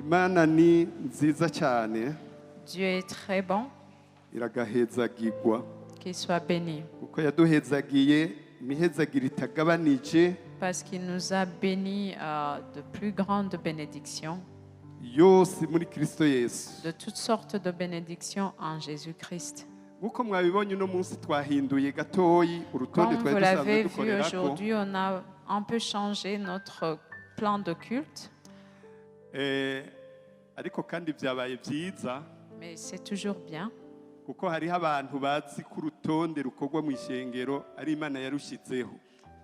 Imana ni nziza cyane Dieu est très bon, iragahezagirwa qu'il soit béni, kuko yaduhezagiye imihezagiro itagabanije parce qu'il nous a bénis de plus grandes bénédictions, yose muri Kristo Yesu. de toutes sortes de bénédictions en Jésus-Christ. Nkuko mwabibonye uno munsi twahinduye gatoyi urutonde Comme twari vous dusanzwe l'avez vu dukorerako. aujourd'hui, on a un peu changé notre plan de culte, Ariko kandi byabaye byiza mais c'est toujours bien, kuko hariho abantu bazi ko urutonde rukorwa mu ishengero ari Imana yarushizeho.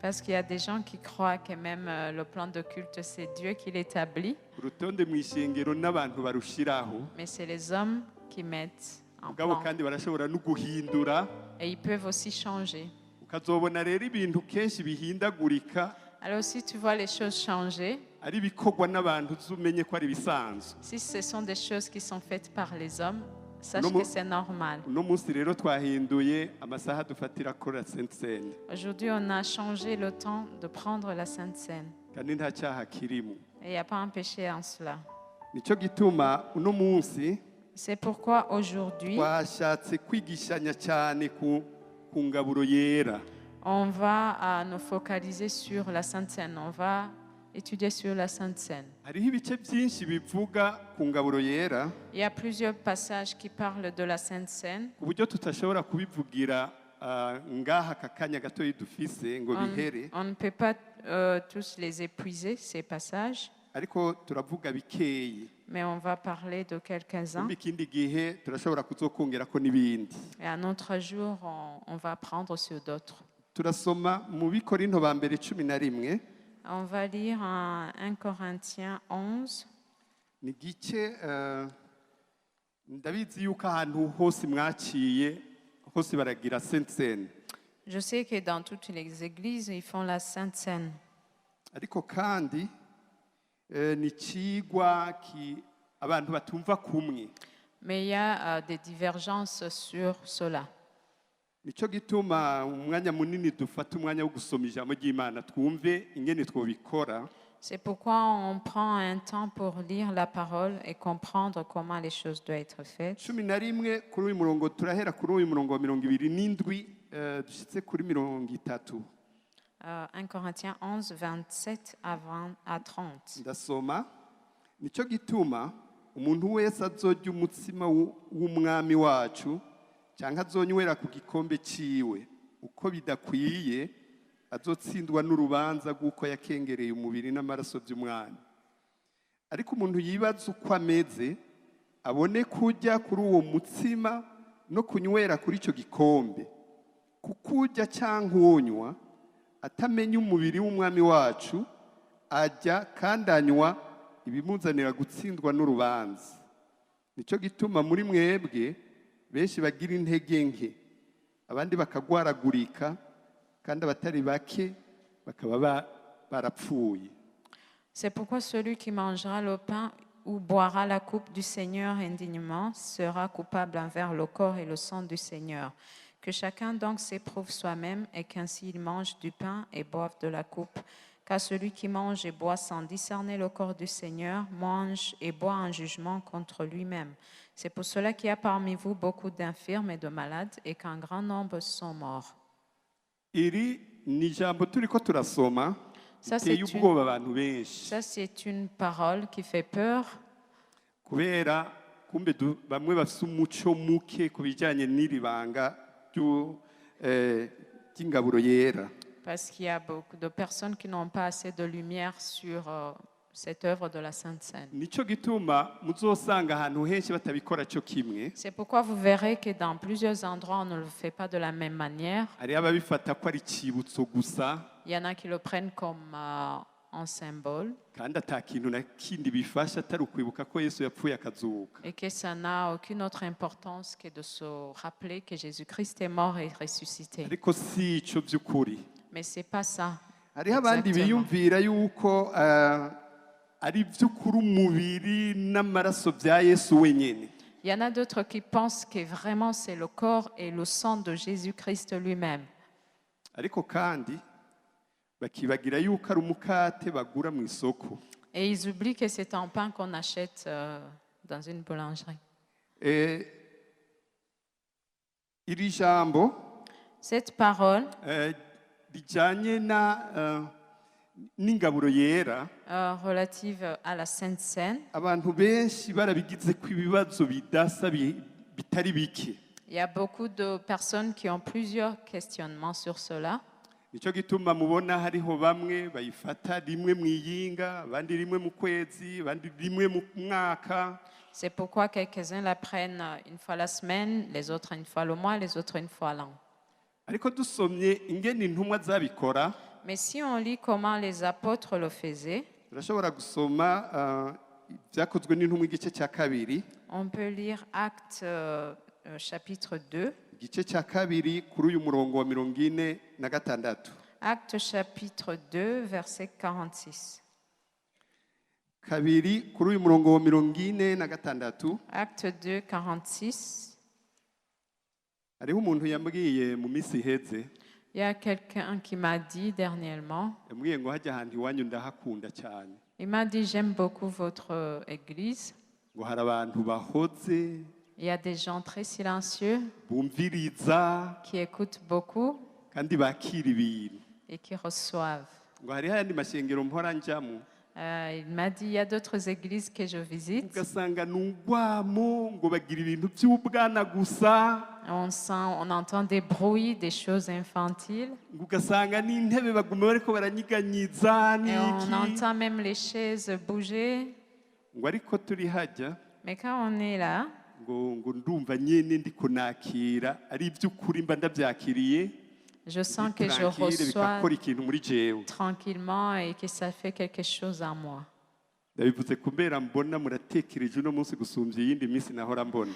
parce qu'il y a des gens qui croient que même le plan de culte, c'est Dieu qui l'établit, Urutonde mu ishengero n'abantu barushiraho, mais c'est les hommes qui mettent en mugabo plan. kandi barashobora no guhindura. Et ils peuvent aussi changer. Ukazobona rero ibintu kenshi bihindagurika Alors si tu vois les choses changer, ari ibikorwa n'abantu uzumenye ko ari bisanzwe. si ce sont des choses qui sont faites par les hommes, sache Non, que c'est normal. Uno munsi rero twahinduye amasaha dufatira kuri la Sainte Seine Aujourd'hui, on a changé le temps de prendre la Sainte Seine. kandi nta cyaha kirimo. Et il n'y a pas un péché en cela. Nico gituma uno munsi C'est pourquoi aujourd'hui, twashatse kwigishanya cyane ku ngaburo yera. on va nous focaliser sur la Sainte Seine. On va étudier sur la Sainte Seine. Hariho ibice byinshi bivuga ku ngaburo yera Il y a plusieurs passages qui parlent de la Sainte Seine. ku buryo tutashobora kubivugira ngaha aka kanya gatoyi dufise ngo bihere, On ne peut pas tous les épuiser, ces passages, ariko turavuga bikeyi. mais on va parler de quelques-uns. Kumbe ikindi gihe turashobora kuzokongerako n'ibindi. Et un autre jour, on va prendre sur d'autres. Turasoma mu Bikorinto ba mbere 11. On va lire en 1 Corinthiens 11. Ni gice ndabizi yuko ahantu hose mwaciye hose baragira Sainte Seine, Je sais que dans toutes les églises, ils font la Sainte Seine. ariko kandi ni cigwa abantu batumva kumwe. Mais il y a des divergences sur cela. Nico gituma umwanya munini dufata umwanya wo gusoma ijambo ry'Imana twumve ingene twobikora. C'est pourquoi on prend un temps pour lire la parole et comprendre comment les choses doivent être faites. 11 kuri uyu murongo turahera kuri uyu murongo wa 27 dushitse kuri 30. 1 Corinthiens 11, 27 à 30. Ndasoma. Nico gituma umuntu wese azorya umutsima w'umwami wacu cyangwa azonywera ku gikombe ciwe uko bidakwiye azotsindwa n'urubanza rw'uko yakengereye umubiri n'amaraso by'umwami. Ariko umuntu yibaza uko ameze abone kujya kuri uwo mutsima no kunywera kuri icyo gikombe, kuko ujya cyangwa uwonywa atamenya umubiri w'umwami wacu ajya kandi anywa ibimuzanira gutsindwa n'urubanza. Nicyo gituma muri mwebwe benshi bagira intege nke, abandi bakagwaragurika, kandi abatari bake bakaba barapfuye. C'est pourquoi celui qui mangera le pain ou boira la coupe du Seigneur indignement sera coupable envers le corps et le sang du Seigneur. Que chacun donc s'éprouve soi-même et qu'ainsi il mange du pain et boive de la coupe. Car celui qui mange et boit sans discerner le corps du Seigneur mange et boit un jugement contre lui-même. C'est pour cela qu'il y a parmi vous beaucoup d'infirmes et de malades et qu'un grand nombre sont morts. Iri ni ijambo turiko turasoma iteye ubwoba abantu benshi. Ça, c'est une parole qui fait peur. Kubera kumbe bamwe bafite umuco muke ku bijyanye n'iri banga ry'ingaburo yera. Parce qu'il y a beaucoup de personnes qui n'ont pas assez de lumière sur cette œuvre de la Sainte Seine. Nico gituma muzosanga ahantu henshi batabikora cyo kimwe. C'est pourquoi vous verrez que dans plusieurs endroits, on ne le fait pas de la même manière. Hari ababifata ko ari cibutso gusa. Il y en a qui le prennent comme un symbole. Kandi atakintu na kindi bifasha atari ukwibuka ko Yesu yapfuye akazuka. Et que ça n'a aucune autre importance que de se rappeler que Jésus-Christ est mort et ressuscité. Ariko si ico by'ukuri. Mais c'est pas ça. Hariho abandi biyumvira yuko ari by'ukuri umubiri n'amaraso bya Yesu wenyine. Il y en a d'autres qui pensent que vraiment c'est le corps et le sang de Jésus-Christ lui-même. Ariko kandi bakibagira yuko ari umukate bagura mu isoko. Et ils oublient que c'est un pain qu'on achète dans une boulangerie. Eh, iri jambo Cette parole rijyanye n'ingaburo yera relative à la Sainte Seine, abantu benshi barabigize ko ibibazo bidasa bitari bike. il y a beaucoup de personnes qui ont plusieurs questionnements sur cela. Nicyo gituma mubona hariho bamwe bayifata rimwe mu iyinga, abandi rimwe mu kwezi, abandi rimwe mu mwaka. C'est pourquoi quelques-uns la prennent une fois la semaine, les autres une fois le mois, les autres une fois l'an. Ariko dusomye ingene intumwa zabikora, Mais si on lit comment les apôtres le faisaient, turashobora gusoma ibyakozwe n'intumwa igice cya kabiri, on peut lire Actes chapitre 2, igice cya kabiri kuri uyu murongo wa 46. Actes chapitre 2, verset 46. Kabiri kuri uyu murongo wa 46. Acte 2, 46. Hariho umuntu yambwiye mu minsi iheze, Il y a quelqu'un qui m'a dit dernièrement, yambwiye ngo hajya ahantu iwanyu ndahakunda cyane, il m'a dit, j'aime beaucoup votre église. ngo hari abantu bahoze Il y a des gens très silencieux bumviriza qui écoutent beaucoup kandi bakira ibintu, et qui reçoivent. ngo hariho ayandi mashengero mpora njyamo Il m'a dit, il y a d'autres églises que je visite. ugasanga ni ugwamo ngo bagira ibintu by'ubwana gusa, On entend des bruits, des choses infantiles. ngo ugasanga n'intebe baguma bariko baranyiganyiza Et on n'iki, entend même les chaises bouger. ngo ariko turi hajya Mais quand on est là, ngo ndumva nyene ndiko nakira ari iby'ukuri mba ndabyakiriye, je sens que je tranquille, reçois bigakora ikintu muri jewe. tranquillement et que ça fait quelque chose en moi. Ndabivuze kubera mbona muratekereje uno munsi gusumbya iyindi minsi nahora mbona.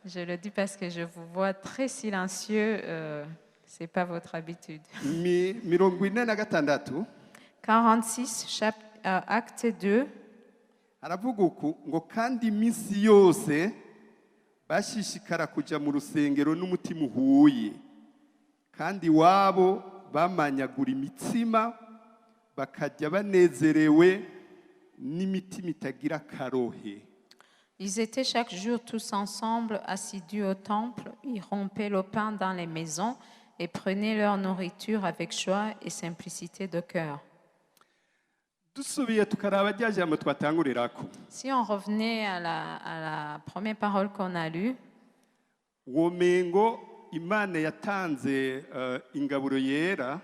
Je le dis parce que je vous vois très silencieux. Ce n'est pas votre habitude. 46 46, acte 2. aravuga uku ngo kandi iminsi yose bashishikara kujya mu rusengero n'umutima uhuye, kandi iwabo bamanyagura imitsima bakajya banezerewe n'imitima itagira akarohe. Ils étaient chaque jour tous ensemble assidus au temple. Ils rompaient le pain dans les maisons et prenaient leur nourriture avec joie et simplicité de cœur. Dusubiye tukaraba rya jambo twatangurirako, Si on revenait à la première parole qu'on a lue, womengo Imana yatanze ingaburo yera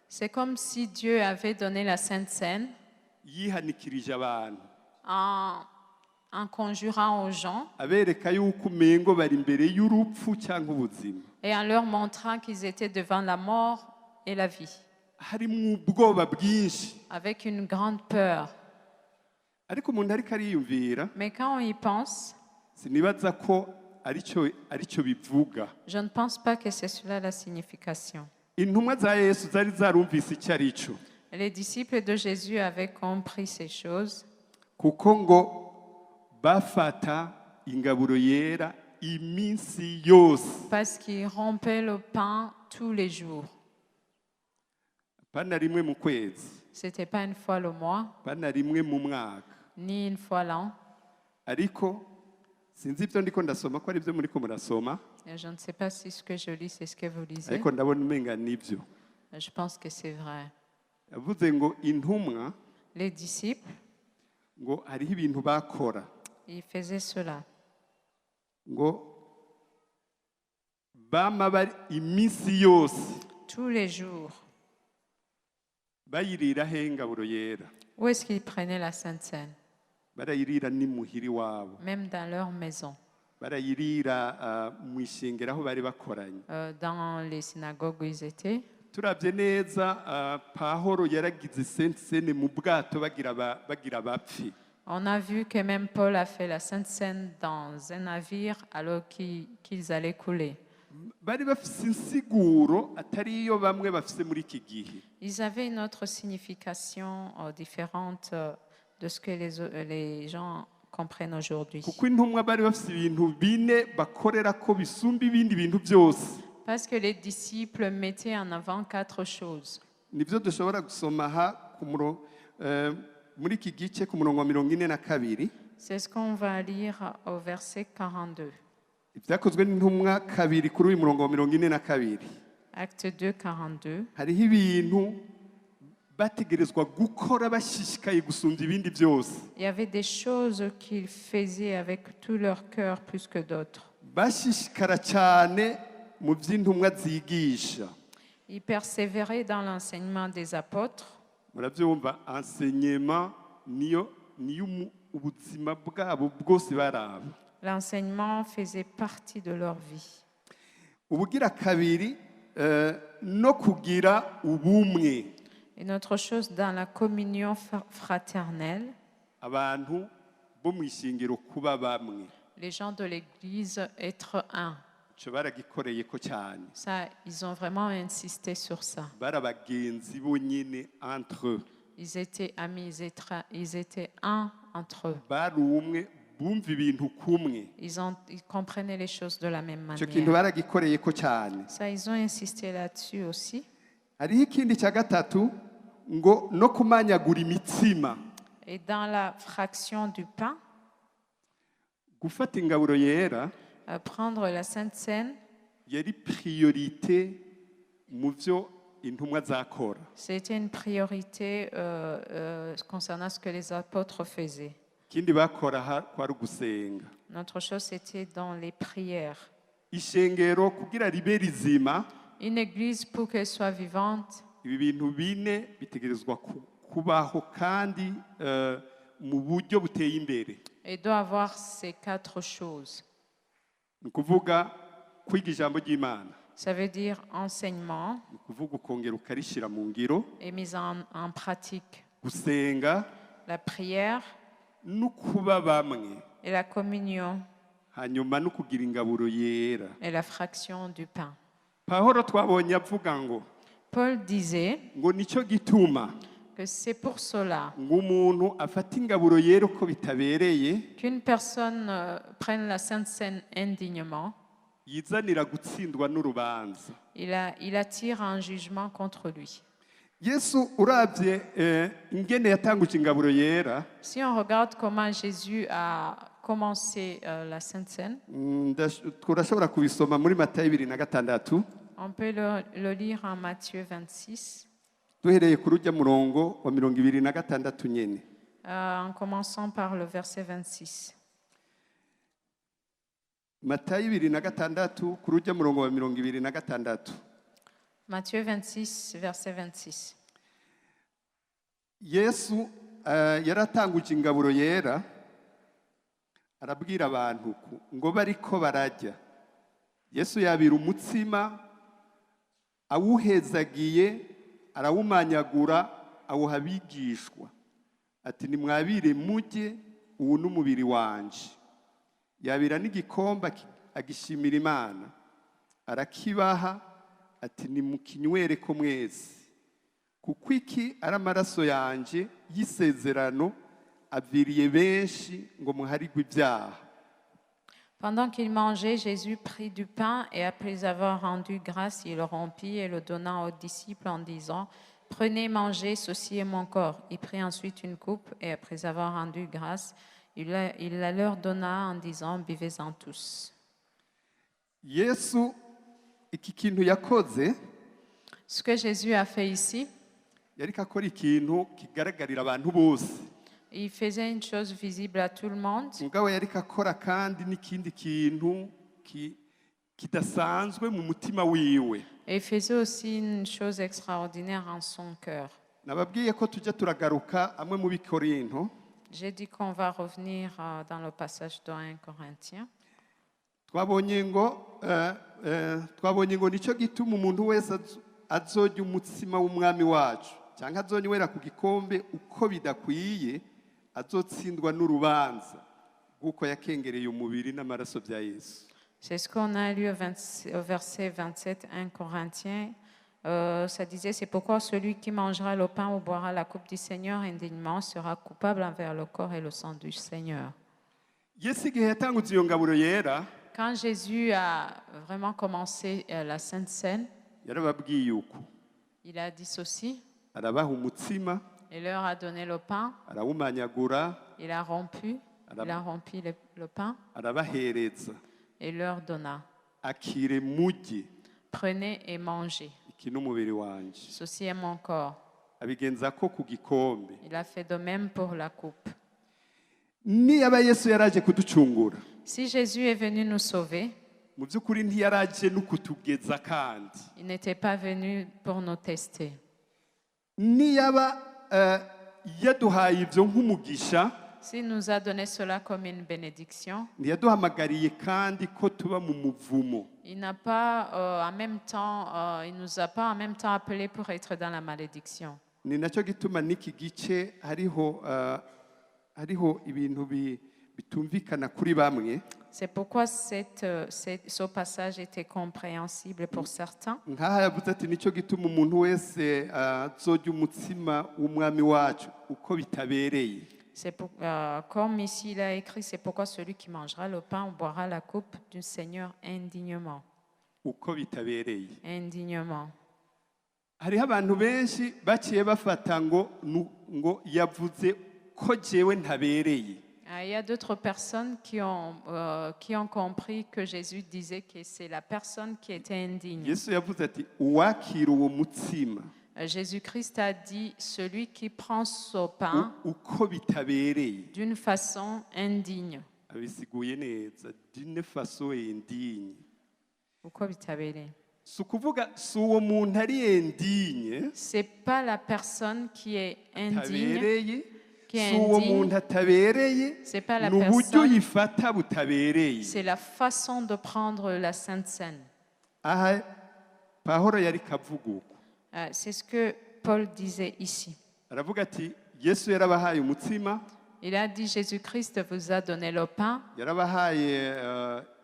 c'est comme si Dieu avait donné la Sainte Seine yihanikirije abantu, en conjurant aux gens abereka yuko umengo bari imbere y'urupfu cyangwa ubuzima, et en leur montrant qu'ils étaient devant la mort et la vie, harimo ubwoba bwinshi. avec une grande peur. Ariko umuntu ariko ariyumvira, Mais quand on y pense, sinibaza ko aricyo bivuga. je ne pense pas que c'est cela la signification. Intumwa za Yesu zari zarumvise icyo ari cyo, Les disciples de Jésus avaient compris ces choses kuko ngo bafata ingaburo yera iminsi yose, parce qu'ils rompaient le pain tous les jours. pana rimwe mu kwezi, Ce n'était pas une fois le mois, pana rimwe mu mwaka. ni une fois l'an. Ariko sinzi ibyo ndiko ndasoma ko ari byo muri ko murasoma, Et je ne sais pas si ce que je lis, c'est ce que vous lisez. ariko ndabona umenga nibyo. Je pense que c'est vrai. Yavuze ngo intumwa Les disciples, ngo hariho ibintu bakora, ils faisaient cela. ngo bama bari iminsi yose Tous les jours. bayiriraho ingaburo yera, Où est-ce qu'ils prenaient la Sainte Seine? barayirira n'imuhiri wabo, Même dans leur maison. barayirira mu ishengero aho bari bakoranye. Dans les synagogues où ils étaient. Turabye neza Pahoro yaragize Sainte Seine mu bwato bagira abapfi. On a vu que même Paul a fait la Sainte Seine dans un navire alors qu'ils allaient couler. Bari bafise insiguro atari iyo bamwe bafise muri iki gihe. Ils avaient une autre signification différente de ce que les gens comprennent aujourd'hui. Kuko intumwa bari bafise ibintu bine bakorera ko bisumba ibindi bintu byose. Parce que les disciples mettaient en avant 4 choses. Nibyo dushobora gusoma aha muri iki gice ku murongo wa 42. C'est ce qu'on va lire au verset 42. Ibyakozwe n'intumwa kabiri kuri uyu murongo wa 42. Acte 2, 42. hariho ibintu bategerezwa gukora bashishikaye gusumba ibindi byose. Il y avait des choses qu'ils faisaient avec tout leur cœur plus que d'autres. Bashishikara cyane mu by'intumwa zigisha. Ils persévéraient dans l'enseignement des apôtres. Murabyumva, enseignement niyo ubuzima bwabo bwose baraba. L'enseignement faisait partie de leur vie. Ubugira kabiri no kugira ubumwe. Une autre chose, dans la communion fraternelle, Abantu bo mu ishingiro kuba bamwe. les gens de l'Église être un. Cyo baragikoreye ko cyane. Ça, ils ont vraiment insisté sur ça. Barabagenzi bonyine entre eux. Ils étaient amis, ils étaient un entre eux. Bari umwe bumva ibintu kumwe. Ils comprenaient les choses de la même Cyo kintu manière. baragikoreye ko cyane. Ça, ils ont insisté là-dessus aussi. Hariho ikindi cya gatatu ngo no kumanyagura imitsima. Et dans la fraction du pain, Gufata ingaburo yera prendre la Sainte Seine, yari priorité mu byo intumwa zakora. c'était une priorité concernant ce que les apôtres faisaient. Ikindi bakora kwari gusenga. Une autre chose, c'était dans les prières. Ishengero kugira ribe rizima, Une église, pour qu'elle soit vivante, ibi bintu bine bitegerezwa kubaho kandi mu buryo buteye imbere. elle doit avoir ces 4 choses. Ni ukuvuga kwiga ijambo ry'Imana. Ça veut dire enseignement Ni ukuvuga ukongera ukarishira mu ngiro, et mise en pratique. gusenga La prière no kuba bamwe, et la communion hanyuma no kugira ingaburo yera. et la fraction du pain. Pawulo twabonye avuga Paul disait ngo nicyo gituma que c'est pour cela ngo umuntu afata ingaburo yera uko bitabereye qu'une personne prenne la Sainte Seine indignement, yizanira gutsindwa n'urubanza. il attire un jugement contre lui. Yesu urabye ingene yatanguje ingaburo yera, Si on regarde comment Jésus a commencé la Sainte Seine, turashobora kubisoma muri Matayo 26 on peut le lire en Matthieu 26, duhereye ku rujya murongo wa 26 nyene. en commençant par le verset 26. Matayo 26 ku rujya murongo wa 26. Matthieu 26, verset 26. Yesu yaratanguje ingaburo yera, arabwira abantu ngo bariko barajya. Yesu yabira umutsima, awuhezagiye, arawumanyagura, awuha abigishwa. Ati nimwabire mujye, uwu n'umubiri wanje. Yabira n'igikombe agishimira Imana, arakibaha, ati nimukinywere ko mwese. Kuko iki ari amaraso yanje y'isezerano aviriye benshi ngo muharigwe ibyaha. Pendant qu'il mangeait, Jésus prit du pain et après avoir rendu grâce, il le rompit et le donna aux disciples en disant, « Prenez, mangez, ceci est mon corps. » Il prit ensuite une coupe et après avoir rendu grâce, il la leur donna en disant, « Buvez-en tous. » Yesu iki kintu yakoze, Ce que Jésus a fait ici, yariko akora ikintu kigaragarira abantu bose. il faisait une chose visible à tout le monde, Mugabo yariko akora kandi n'ikindi kintu kidasanzwe mu mutima wiwe. et il faisait aussi une chose extraordinaire en son cœur. Nababwiye ko tujya turagaruka amwe mu bikorinto. J'ai dit qu'on va revenir dans le passage de 1 Corinthiens. Twabonye ngo nicyo gituma umuntu wese azojya umutsima w'umwami wacu cyangwa azonywera ku gikombe uko bidakwiye, azotsindwa n'urubanza kuko yakengereye umubiri n'amaraso bya Yesu. C'est ce qu'on a lu au verset 27, 1 Corinthiens. Ça disait, c'est pourquoi celui qui mangera le pain ou boira la coupe du Seigneur indignement sera coupable envers le corps et le sang du Seigneur. Yesu igihe yatanguze iyo ngaburo yera, Quand Jésus a vraiment commencé la Sainte Seine, yarababwiye uko il a dit ceci, arabaha umutsima, Il leur a donné le pain, arawumanyagura il a rompu le pain arabahereza et leur donna. akire mujye Prenez et mangez. iki n'umubiri wanje Ceci est mon corps. abigenza ko ku gikombe Il a fait de même pour la coupe. niyaba yesu yaraje kuducungura Si Jésus est venu nous sauver, mu by'ukuri ntiyaraje no kutugeza kandi il n'était pas venu pour nous tester. niyaba yaduhaye ibyo nk'umugisha S'il nous a donné cela comme une bénédiction, ntiyaduhamagariye kandi ko tuba mu muvumo il n'a pas en même temps, il nous a pas en même temps appelés pour être dans la malédiction. ni nacyo gituma n'iki gice hariho ibintu bitumvikana kuri bamwe C'est pourquoi ce passage était compréhensible pour certains. nk'aha yavuze ati nicyo gituma umuntu wese azorya umutsima w'umwami wacu uko bitabereye Comme ici il a écrit, c'est pourquoi celui qui mangera le pain ou boira la coupe du Seigneur indignement. uko bitabereye Indignement. hariho abantu benshi baciye bafata ngo yavuze ko jewe ntabereye. Il y a d'autres personnes qui ont compris que Jésus disait que c'est la personne qui était indigne. Yesu yavuze ati uwakira uwo mutsima Jésus-Christ a dit celui qui prend ce pain uko bitabereye d'une façon indigne. abisiguye neza d'une façon indigne Uko bitabereye. si ukuvuga si uwo muntu ari indigne C'est pas la personne qui est indigne, tabereye qui est si uwo indigne. muntu atabereye C'est pas la ni uburyo personne, uyifata butabereye. c'est la façon de prendre la Sainte Seine. aha pahoro yari kavuga uko C'est ce que Paul disait ici. aravuga ati yesu yarabahaye umutsima Il a dit Jésus-Christ vous a donné le pain, yarabahaye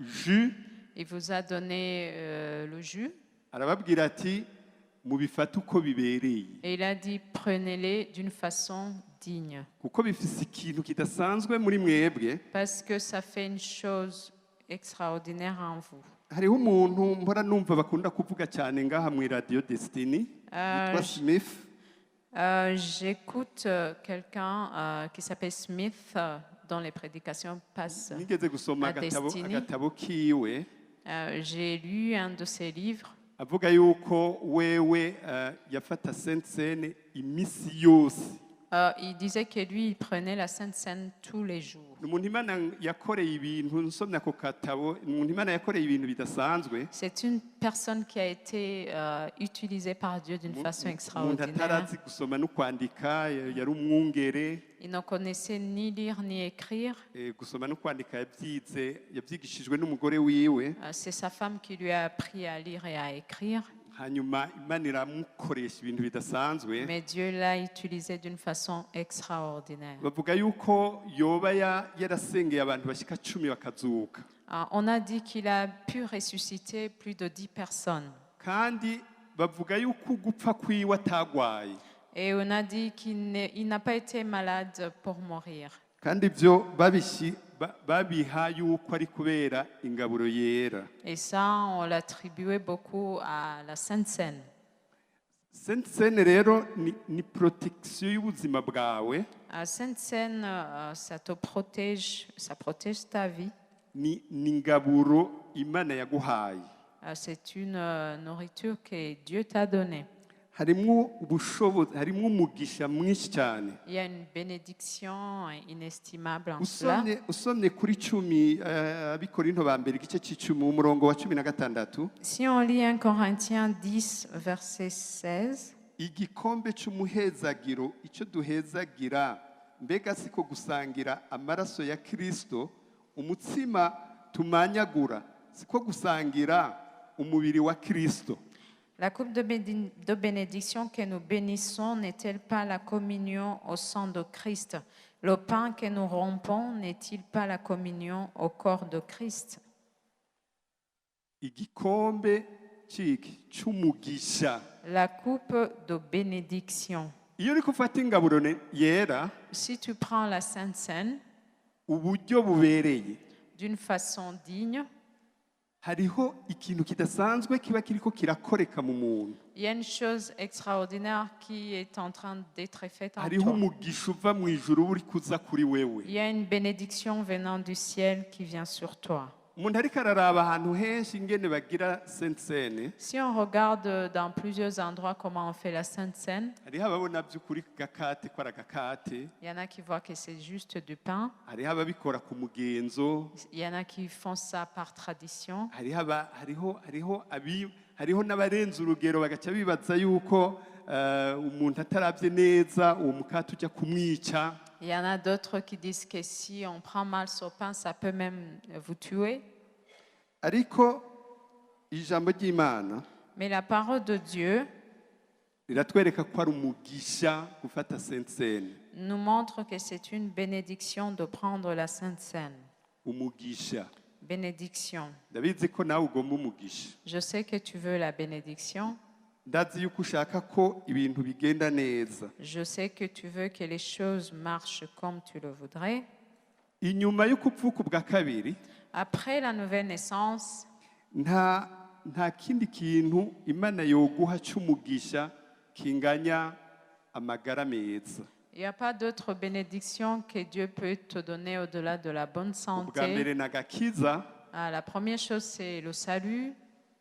jus il vous a donné le jus, arababwira ati mubifate uko bibereye et il a dit prenez-les d'une façon digne. kuko bifise ikintu kidasanzwe muri mwebwe. Parce que ça fait une chose extraordinaire en vous. hariho umuntu mbora numva bakunda kuvuga cyane ngaha mu radio Destiny yitwa Smith. J'écoute quelqu'un qui s'appelle Smith dont les prédications passent nigeze gusoma à Destiny. agatabo kiwe J'ai lu un de ses livres. avuga yuko wewe yafata Sainte Seine imisi yose. Il disait que lui, il prenait la Sainte Seine tous les jours. umuntu Imana yakoreye ibintu nsomye ako katabo umuntu Imana yakoreye ibintu bidasanzwe. C'est une personne qui a été utilisée par Dieu d'une façon umuntu extraordinaire. atarazi gusoma no kwandika yari umwungere. Il ne connaissait ni lire ni écrire. gusoma no kwandika yabyigishijwe n'umugore wiwe. C'est sa femme qui lui a appris à lire et à écrire. hanyuma Imana iramukoresha ibintu bidasanzwe. Mais Dieu l'a utilisé d'une façon extraordinaire. bavuga yuko yoba yarasengeye abantu bashika 10 bakazuka. On a dit qu'il a pu ressusciter plus de 10 personnes. kandi bavuga yuko gupfa kwiwe atagwaye. Et on a dit qu'il n'a pas été malade pour mourir. kandi ibyo babiha yuko ari kubera ingaburo yera. Et ça, on l'attribuait beaucoup à la Sainte Seine. Sainte Seine rero ni protection y'ubuzima bwawe. Sainte Seine, ça te protège, ça protège ta vie. ni ingaburo Imana yaguhaye. C'est une nourriture que Dieu t'a donnée. harimwo ubushobozi harimwo umugisha mwinshi cyane. Il y a une bénédiction inestimable en cela. usomye kuri 10 abikorinto ba mbere igice cy'icumi umurongo wa 16. Si on lit 1 Corinthiens 10, verset 16, igikombe cy'umuhezagiro icyo duhezagira mbega siko gusangira amaraso ya Kristo, umutsima tumanyagura siko gusangira umubiri wa Kristo. la coupe de bénédiction que nous bénissons n'est-elle pas la communion au sang de Christ? Le pain que nous rompons n'est-il pas la communion au corps de Christ? igikombe cy'umugisha. La coupe de bénédiction. iyo uri gufata ingaburo yera Si tu prends la Sainte Seine uburyo bubereye d'une façon digne, hariho ikintu kidasanzwe kiba kiriko kirakoreka mu muntu. Il y a une chose extraordinaire qui est en train d'être faite en Hariho toi. umugisha uva mu ijuru uri kuza kuri wewe. Il y a une bénédiction venant du ciel qui vient sur toi. Umuntu ariko araraba ahantu henshi ingene bagira Sainte-Seine, Si on regarde dans plusieurs endroits comment on fait la Sainte Seine, hariho ababona by'ukuri gakate ko ari agakate, il y en a qui voient que c'est juste du pain. hariho ababikora ku mugenzo, Il y en a qui font ça par tradition. hariho n'abarenze urugero bagaca bibaza yuko umuntu atarabye neza uwo mukate ujya kumwica. Il y en a d'autres qui disent que si on prend mal ce pain, ça peut même vous tuer. Ariko ijambo ry'Imana Mais la parole de Dieu riratwereka ko ari umugisha gufata Sainte-Seine. nous montre que c'est une bénédiction de prendre la Sainte Seine. Umugisha. Bénédiction. Ndabizi ko nawe ugomba umugisha. Je sais que tu veux la bénédiction. Ndazi yuko ushaka ko ibintu bigenda neza. Je sais que tu veux que les choses marchent comme tu le voudrais. Inyuma y'ukupfuka bwa kabiri, Après la nouvelle naissance, nta kindi kintu Imana yoguha cy'umugisha kinganya amagara meza. il n'y a pas d'autre bénédiction que Dieu peut te donner au-delà de la bonne Ubwa santé. mbere n'agakiza, La première chose, c'est le salut.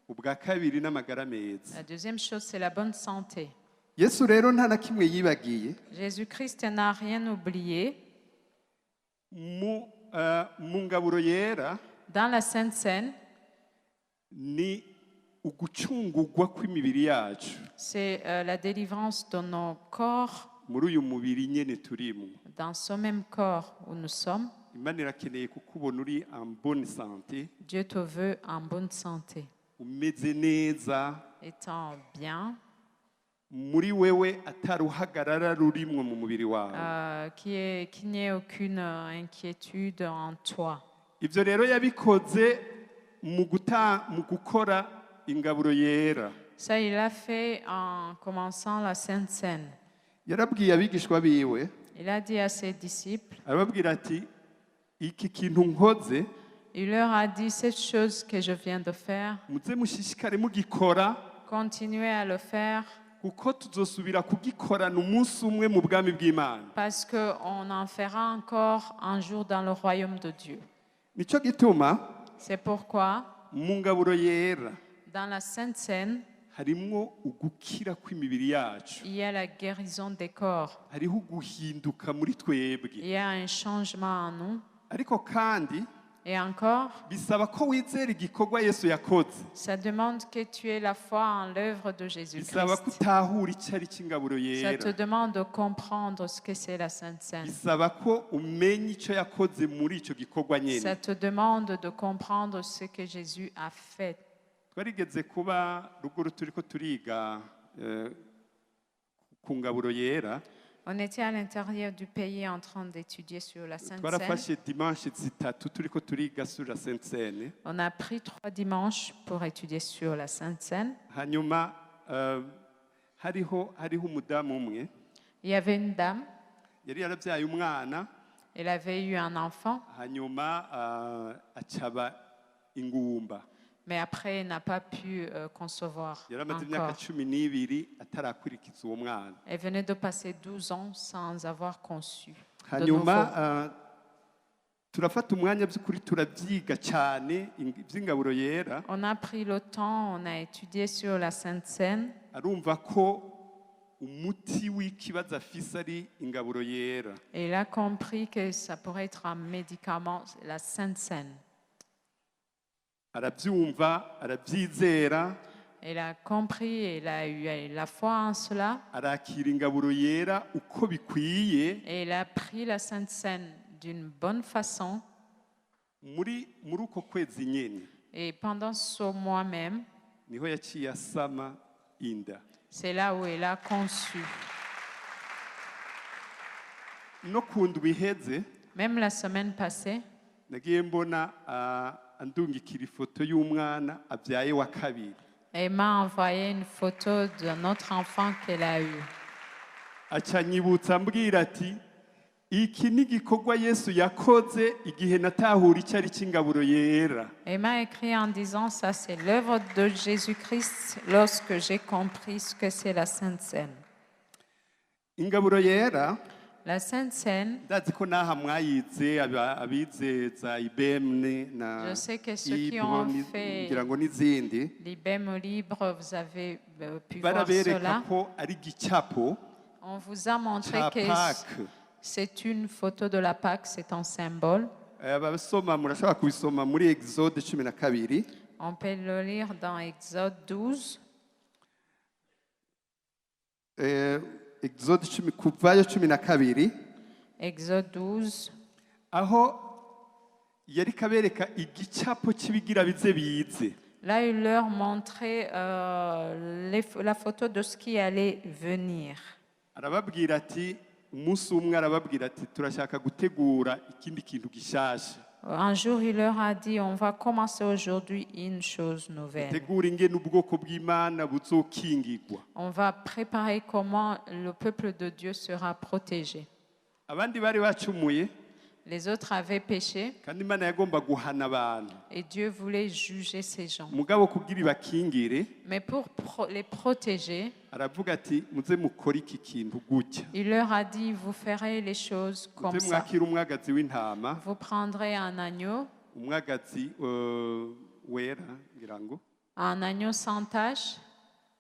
ubwa kabiri n'amagara meza. La deuxième chose, c'est la bonne santé. Yesu rero nta na kimwe yibagiye Jésus-Christ n'a rien oublié. mu ngaburo yera Dans la Sainte Seine, ni ugucungurwa kw'imibiri yacu c'est la délivrance de nos corps muri uyu mubiri nyene turimo. dans ce même corps où nous sommes. Imana irakeneye kukubona uri en bonne santé, Dieu te veut en bonne santé, umeze neza, étant bien, muri wewe ataruhagarara rurimwo mu mubiri wawe. qu'il n'y ait aucune inquiétude en toi. Ivyo rero yabikoze mu gukora ingaburo yera. Ça, il l'a fait en commençant la Sainte Seine. Yarabwiye abigishwa biwe, Il a dit à ses disciples, arababwira ati iki kintu nkoze il leur a dit, cette chose que je viens de faire, muze mushishikare mugikora continuez à le faire kuko tuzosubira kugikorana umunsi umwe mu bwami bw'Imana. parce qu'on en fera encore un jour dans le royaume de Dieu. Nico gituma C'est pourquoi, mu ngaburo yera dans la Sainte Seine, harimwo ugukira kw'imibiri yacu, il y a la guérison des corps. hariho uguhinduka muri twebwe, Il y a un changement en nous. ariko kandi Et encore, bisaba ko wizera igikorwa Yesu yakoze, ça demande que tu aies la foi en l'œuvre de bisaba ko Jésus-Christ. utahura icyo ari cy'ingaburo Ça te yera, demande de comprendre ce que c'est la Sainte Seine. bisaba ko umenya icyo yakoze muri icyo gikorwa Ça nyene. te demande de comprendre ce que Jésus a fait. Twarigeze kuba ruguru turiko turiga ku ngaburo yera, On était à l'intérieur du pays en train d'étudier sur la Sainte Seine. twarafashe dimanche zitatu turiko turiga sur la Sainte-Seine. On a pris 3 dimanches pour étudier sur la Sainte Seine. Hanyuma hariho umudamu umwe Il y avait une dame, yari yarabyaye umwana, elle avait eu un enfant, hanyuma acaba ingumba. mais après elle n'a pas pu concevoir Yari amaze imyaka encore. 12 atarakurikiza uwo mwana. Elle venait de passer 12 ans sans avoir conçu. De Hanyuma nouveau. turafata umwanya by'ukuri turabyiga cyane iby'ingaburo yera, On a pris le temps, on a étudié sur la Sainte Seine. arumva ko umuti w'ikibazo afise ari ingaburo yera. Et il a compris que ça pourrait être un médicament, la Sainte Seine. Arabyumva, arabyizera, Il a compris, il a eu la foi en cela. arakira ingaburo yera uko bikwiye. Et il a pris la Sainte Seine d'une bonne façon. Muri uko kwezi nyene Et pendant ce mois même, niho yaciye asama inda. c'est là où il a conçu. No ku ndwi iheze Même la semaine passée, nagiye mbona andungikira ifoto y'umwana abyaye wa kabiri. elle m'a envoyé une photo de notre enfant qu'elle a eu. Aca anyibutsa ambwira ati iki ni igikorwa Yesu yakoze igihe natahura icyo ari cy'ingaburo yera. Et m'a écrit en disant, ça c'est l'œuvre de Jésus-Christ lorsque j'ai compris ce que c'est la Sainte Seine. Ingaburo yera, La Sainte Seine, ndazi ko naha mwayize abize za IBM na je sais que ceux qui ont fait ngira ngo n'izindi l'IBM libre, vous avez pu voir barabereka cela. ko ari igicapo On vous a montré ca que Pâques. c'est une photo de la Pâque, c'est un symbole. Abasoma murashobora kubisoma muri Exode 12. On peut le lire dans Exode 12. Exode 10 kuvayo 12 Exode 12. aho yari kabereka igicapo cy'ibigira bize. Là, il leur montrait la photo de ce qui allait venir. Arababwira ati umunsi umwe arababwira ati turashaka gutegura ikindi kintu gishasha. Un jour, il leur a dit, on va commencer aujourd'hui une chose nouvelle. Tegura ingene ubwoko bw'Imana buzokingirwa. On va préparer comment le peuple de Dieu sera protégé. Abandi bari bacumuye Les autres avaient péché kandi Imana yagomba guhana abantu. et Dieu voulait juger ces gens. Mugabo kugira ibakingire Mais pour les protéger, aravuga ati muze mukora iki kintu gutya. il leur a dit, vous ferez les choses comme Muze ça. mwakira umwagazi w'intama, Vous prendrez un agneau wera ngira ngo sans tache,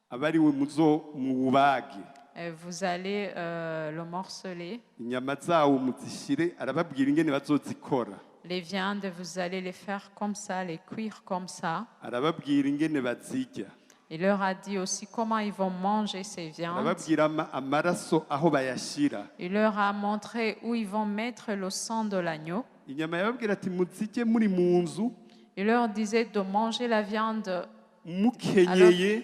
abariwe muwubage. et vous allez le morceler. Inyama zawo muzishire, arababwira ingene bazozikora. Les viandes, vous allez les faire comme ça, les cuire comme ça. Arababwira ingene bazirya. Il leur a dit aussi comment ils vont manger ces viandes. Arababwira amaraso aho bayashira. Il leur a montré où ils vont mettre le sang de l'agneau. Inyama yababwira ati muzirye muri mu nzu Il leur disait de manger la viande mukenyeye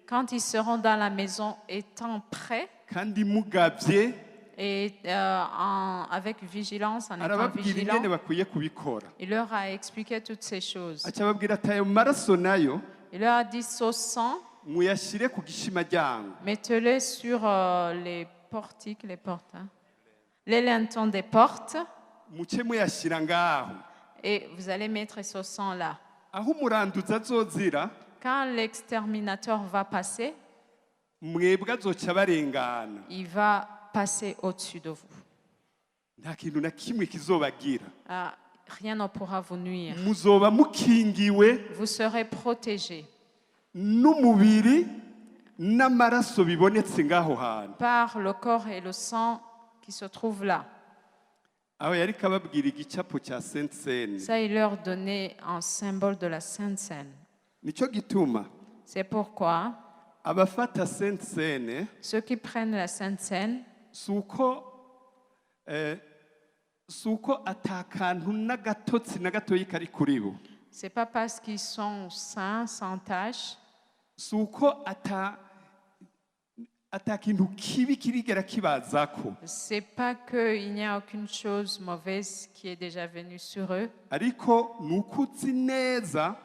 quand ils seront dans la maison, étant prêts kandi mugavye. et avec vigilance, en étant Arababwira ingene vigilants. bakwiye kubikora. Il leur a expliqué toutes ces choses. Aca ababwira ati ayo maraso nayo Il leur a dit, ce sang, muyashire ku gishimaryango. mettez-le sur les portiques, les portes, hein, les lintons des portes, Muce muyashira ngaho. et vous allez mettre ce sang là. Aho umuranduzi azozira Quand l'exterminateur va passer, mwebwe azoca barengana. il va passer au-dessus de vous. Nta kintu na kimwe kizobagira. Ah, rien ne pourra vous nuire. Muzoba mukingiwe Vous serez protégés n'umubiri n'amaraso bibonetse ngaho hantu. par le corps et le sang qui se trouvent là. Aho yari kababwira igicapo cya Sainte Seine. Ça, il leur donnait un symbole de la Sainte Seine. Nico gituma C'est pourquoi abafata Sainte Seine ceux qui prennent la Sainte Seine, suko atakantu n'agatotsi na gatoyi kari kuri bo. c'est pas parce qu'ils sont saints, sans tache, Suko atakintu kibi kirigera kibazako. c'est pas qu'il n'y a aucune chose mauvaise qui est déjà venue sur eux, Ariko nuko uzi neza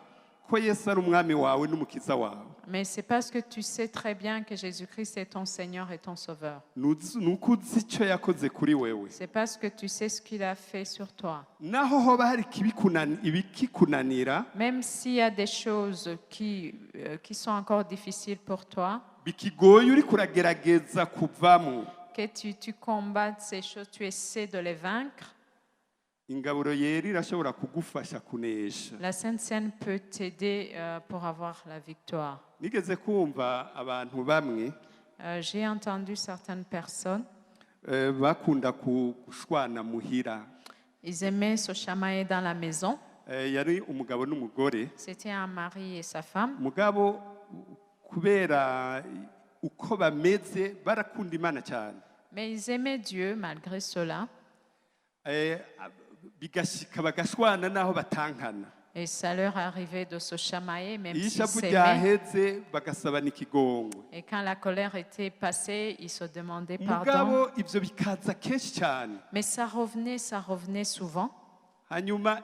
ko Yesu ari umwami wawe n'umukiza wawe. mais c'est parce que tu sais très bien que Jésus-Christ est ton Seigneur et ton Sauveur. Nuko uzi icyo yakoze kuri wewe. C'est parce que tu sais ce qu'il a fait sur toi. Naho hoba hari ibikikunanira Même s'il y a des choses qui sont encore difficiles pour toi, bikigoye uri kuragerageza kuvamo, que tu combattes ces choses, tu essaies de les vaincre, ingaburo yera irashobora kugufasha kunesha. la Sainte Seine peut t'aider pour avoir la victoire. Nigeze kumva abantu bamwe J'ai entendu certaines personnes, bakunda gushwana muhira. ils aimaient se chamailler dans la maison. Yari umugabo n'umugore. C'était un mari et sa femme. Mugabo kubera uko bameze barakunda Imana cyane. Mais ils aimaient Dieu malgré cela. Bigashika bagashwana naho batankana. Et ça leur arrivait de se chamailler même Iyo s'ils ishavu s'aimaient. ryaheze bagasabana ikigongwe. Et quand la colère était passée, ils se demandaient pardon. Mugabo ivyo bikaza kenshi cyane. Mais ça revenait souvent. Hanyuma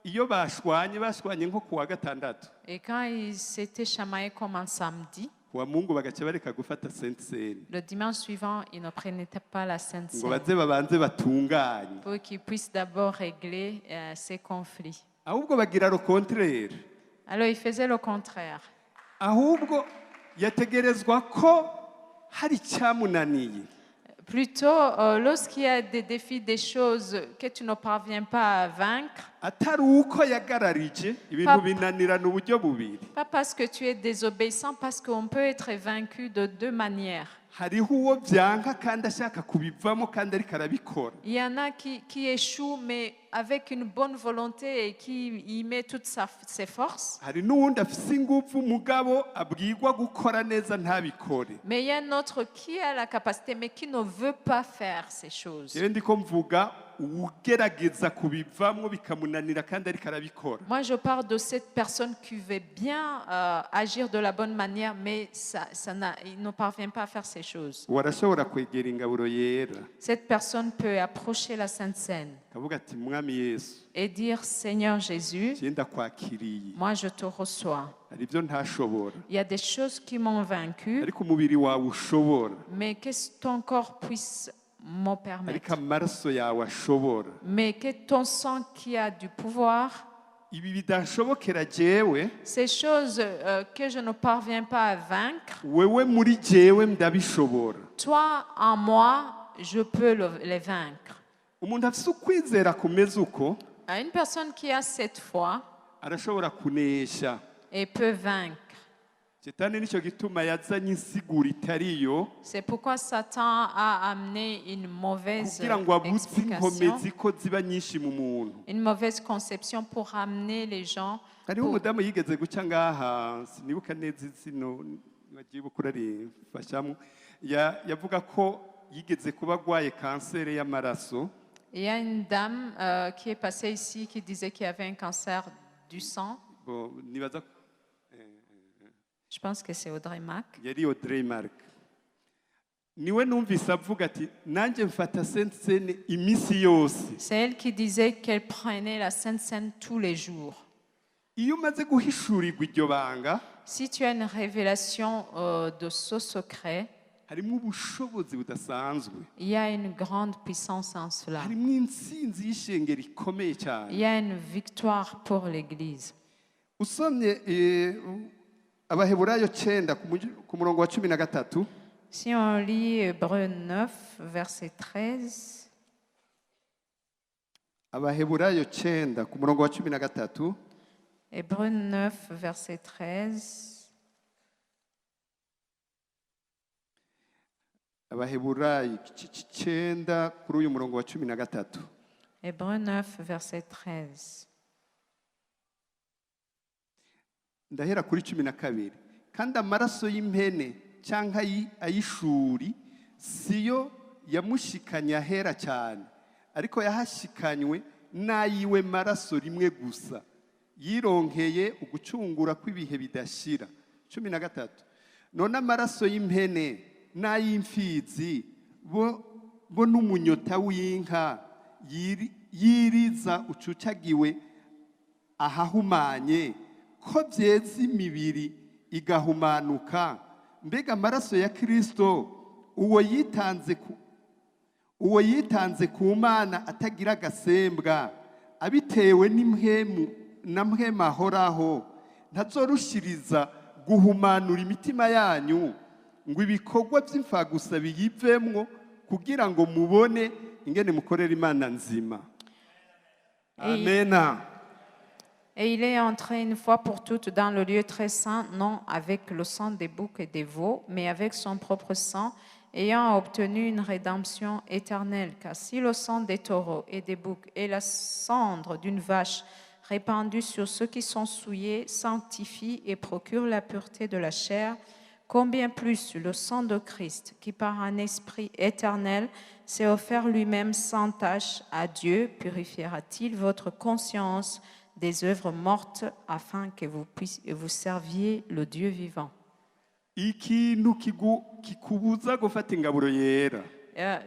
iyo bashwanye nko kuwa gatandatu. Et quand ils s'étaient chamaillés comme un samedi, kuwa mungu bagaca bareka gufata Sainte Seine Le dimanche suivant, ils ne prenaient pas la Sainte ngo Seine baze babanze batunganye, pour qu'ils puissent d'abord régler ces conflits. ahubwo bagira le contraire. Alors, ils faisaient le contraire. Ahubwo yategerezwa ko hari icyamunaniye, Plutôt, lorsqu'il y a des défis, des choses que tu ne parviens pas à vaincre, atari uko yagararije ibintu binanirana uburyo bubiri. pas parce que tu es désobéissant, parce qu'on peut être vaincu de deux manières. Hariho uwo byanka kandi ashaka kubivamo kandi ariko arabikora. Il y en a qui échouent, mais avec une bonne volonté et qui y met toutes ses forces. Hari n'uwundi afise ingufu mugabo abwirwa gukora neza ntabikore. Mais il y a un autre qui a la capacité, mais qui ne veut pas faire ces choses. Jewe ndiko mvuga ugerageza kubivamo bikamunanira kandi ariko arabikora. Moi, je parle de cette personne qui veut bien agir de la bonne manière, mais il ne parvient pas à faire ces choses. Warashobora kwegera ingaburo yera Cette personne peut approcher la Sainte Seine kavuga ati mwami Yesu et dire, Seigneur Jésus, genda kwakiriye, moi je te reçois. hari ibyo ntashobora Il y a des choses qui m'ont vaincu, ariko umubiri wawe ushobora, mais que ton corps puisse m'en ariko permettre. amaraso yawe ashobora. Mais que ton sang qui a du pouvoir, Ibi bidashobokera jewe, ces choses que je ne parviens pas à vaincre, wewe muri jewe ndabishobora. toi en moi, je peux les vaincre. Umuntu afise ukwizera kumeze uko Une personne qui a cette foi arashobora kunesha. et peut vaincre. Shetani nicyo gituma yazanye insiguro itariyo C'est pourquoi Satan a amené une mauvaise kugira ngo abutse explication, inkomezi ko ziba nyinshi mu muntu. une mauvaise conception pour amener les gens. Hariho umudamu yigeze guca ngaha, sinibuka neza izino bagiye kurarifashamo, yavuga ko yigeze kuba agwaye kanseri y'amaraso. Il y a une dame qui est passée ici qui disait qu'il y avait un cancer du sang. Bo, nibaza Je pense que c'est Audrey Mack. yari Audrey Mark. Niwe numvise avuga ati nanjye mfata Sainte Seine iminsi yose. C'est elle qui disait qu'elle prenait la Sainte Seine tous les jours. Iyo umaze guhishurirwa iryo banga, Si tu as une révélation de ce secret, harimo ubushobozi budasanzwe, il y a une grande puissance en cela. harimo intsinzi y'ishengero ikomeye Il cyane. y a une victoire pour l'Église. Usomye Abaheburayo 9 ku murongo wa 13, Si on lit Hébreux 9, verset 13, Abaheburayo 9 ku murongo wa 13, Hébreux 9, verset 13, Abaheburayo 9 kuri uyu murongo wa 13. Hébreux 9, verset 13. Ndahera kuri 12. Kandi amaraso y'impene cyangwa ay'ishuri siyo yamushikanye ahera cyane, ariko yahashikanywe n'ayiwe maraso rimwe gusa, yironkeye ugucungura kw'ibihe bidashira. 13. None amaraso y'impene n'ay'imfizi bo n'umunyota w'inka yiriza ucucagiwe ahahumanye, ko byeza imibiri igahumanuka. Mbega amaraso ya Kristo uwo yitanze ku Mana atagira agasembwa, abitewe na mpwemu ahoraho, ntazorushiriza guhumanura imitima yanyu ngo ibikorwa by'imfagusa biyivemwo, kugira ngo mubone ingene mukorera Imana nzima. Amen. Et il est entré une fois pour toutes dans le lieu très saint, non avec le sang des boucs et des veaux, mais avec son propre sang, ayant obtenu une rédemption éternelle. Car si le sang des taureaux et des boucs et la cendre d'une vache répandue sur ceux qui sont souillés sanctifie et procure la pureté de la chair, combien plus le sang de Christ, qui par un esprit éternel s'est offert lui-même sans tache à Dieu, purifiera-t-il votre conscience des œuvres mortes afin que vous serviez le Dieu vivant. Ikintu kikubuza gufata ingaburo yera,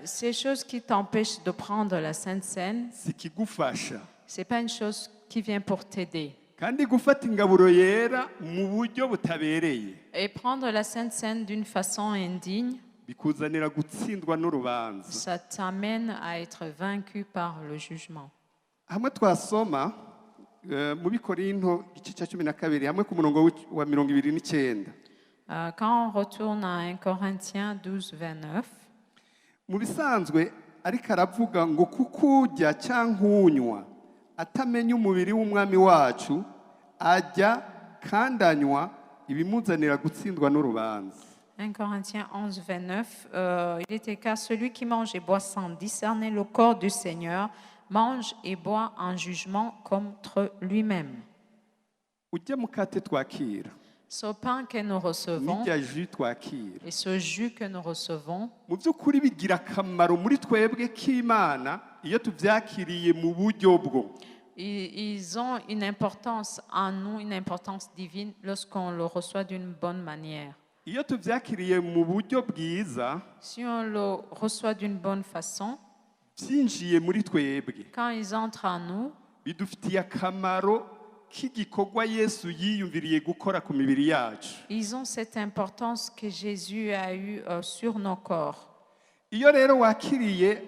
Ces choses qui t'empêchent de prendre la Sainte Seine, sikigufasha, ce n'est pas une chose qui vient pour t'aider. kandi gufata ingaburo yera mu buryo butabereye Et prendre la Sainte Seine d'une façon indigne, bikuzanira gutsindwa n'urubanza. ça t'amène à être vaincu par le jugement. Hamwe twasoma mu Bikorinto igice cya 12 hamwe ku murongo wa 29. Quand on retourne à 1 Corinthiens 12, 29, Mu bisanzwe ariko aravuga ngo kukurya cyangwa unywa atamenya umubiri w'umwami wacu ajya kandanywa ibimuzanira gutsindwa n'urubanza. 1 Corinthiens 11, 29, il était car celui qui mange et boit sans discerner le corps du Seigneur mange et boit en jugement contre lui-même. Ujya mukate twakira Ce pain que nous recevons n'ijya jus twakira et ce jus que nous recevons, mu by'ukuri bigira akamaro muri twebwe k'Imana iyo tubyakiriye mu buryo bwo. ils ont une importance en nous, une importance divine lorsqu'on le reçoit d'une bonne manière. Iyo tubyakiriye mu buryo bwiza Si on le reçoit d'une bonne façon, byinjiye muri twebwe quand ils entrent en nous, bidufitiye akamaro k'igikorwa Yesu yiyumviriye gukora ku mibiri yacu. ils ont cette importance que Jésus a eue sur nos corps. Iyo rero wakiriye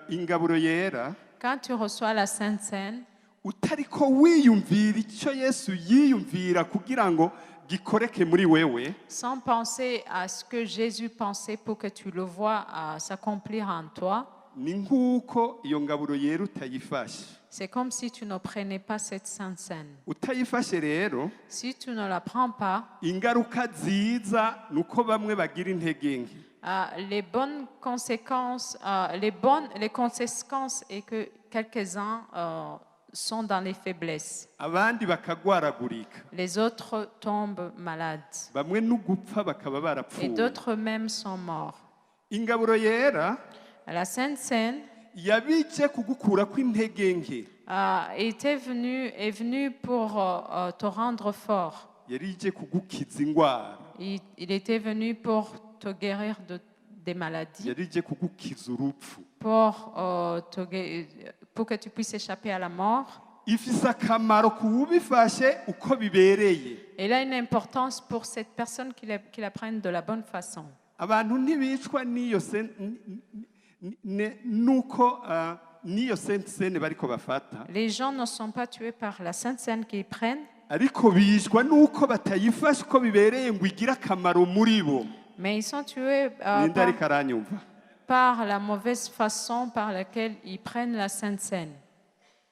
ingaburo yera Quand tu reçois la Sainte Seine, utariko wiyumvira icyo Yesu yiyumvira kugira ngo gikoreke muri wewe, sans penser à ce que Jésus pensait pour que tu le vois s'accomplir en toi, ni nk'uko iyo ngaburo yera utayifashe. c'est comme si tu ne prenais pas cette Sainte Seine. Utayifashe rero Si tu ne la prends pas, ingaruka ziza nuko bamwe bagira intege nke. les bonnes conséquences, les conséquences est que quelques-uns sont dans les faiblesses. Abandi bakagwaragurika, Les autres tombent malades. bamwe n'ugupfa bakaba Et barapfuye. d'autres même sont morts. Ingaburo yera La Sainte Seine yabije kugukura kw'intege nke, est venue pour te rendre fort. yari ije kugukiza ingwara, Il était venu pour te guérir des maladies, yari ije kugukiza urupfu. pour que tu puisses échapper à la mort. Ifise akamaro kuwubifashe uko bibereye. Elle a une importance pour cette personne qui la prenne de la bonne façon. Abantu ntibicwa n'iyo nuko n'iyo sene bariko bafata, Les gens ne sont pas tués par la Sainte Seine qu'ils prennent, ariko bicwa nuko batayifashe uko bibereye ngo igire akamaro muri bo. mais ils sont tués Ninde ariko aranyumva? par la mauvaise façon par laquelle ils prennent la Sainte Seine.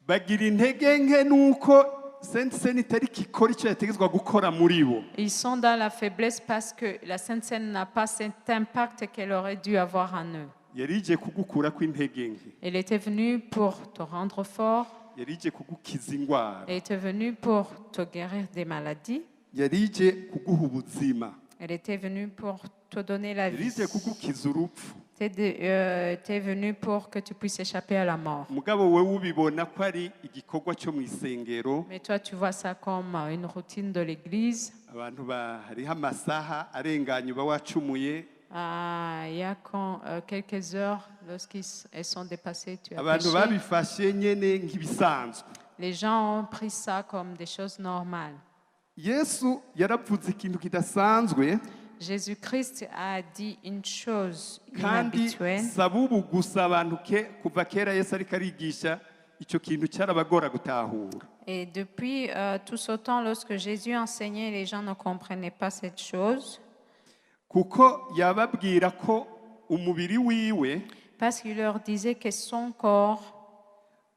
Bagira intege nke nuko sene itari kikora icyo yategetswe gukora muri bo. Ils sont dans la faiblesse parce que la Sainte Seine n'a pas cet impact qu'elle aurait dû avoir en eux. Yari ije kugukura kw'intege nke, Elle était venue pour te rendre fort, yari ije kugukiza ingwara, elle était venue pour te guérir des maladies, yari ije kuguha ubuzima, elle était venue pour te donner la yari vie, ije kugukiza urupfu. elle était venue pour que tu puisses échapper à la mort. Mugabo wewe ubibona ko ari igikorwa cyo mu isengero, Mais toi, tu vois ça comme une routine de l'église. abantu hariho amasaha arenganye uba wacumuye, Il y a quelques heures, lorsqu'elles sont dépassées, tu as abantu péché. babifashe nyene nk'ibisanzwe. Les gens ont pris ça comme des choses normales. Yesu yaravuze ikintu kidasanzwe, Jésus-Christ a dit une chose kandi inhabituelle. sabubu gusa abantu kuva kera Yesu ariko arigisha icyo kintu cyarabagora gutahura. Et depuis tout ce temps, lorsque Jésus enseignait, les gens ne comprenaient pas cette chose. Kuko yababwira ko umubiri wiwe Parce qu'il leur disait que son corps,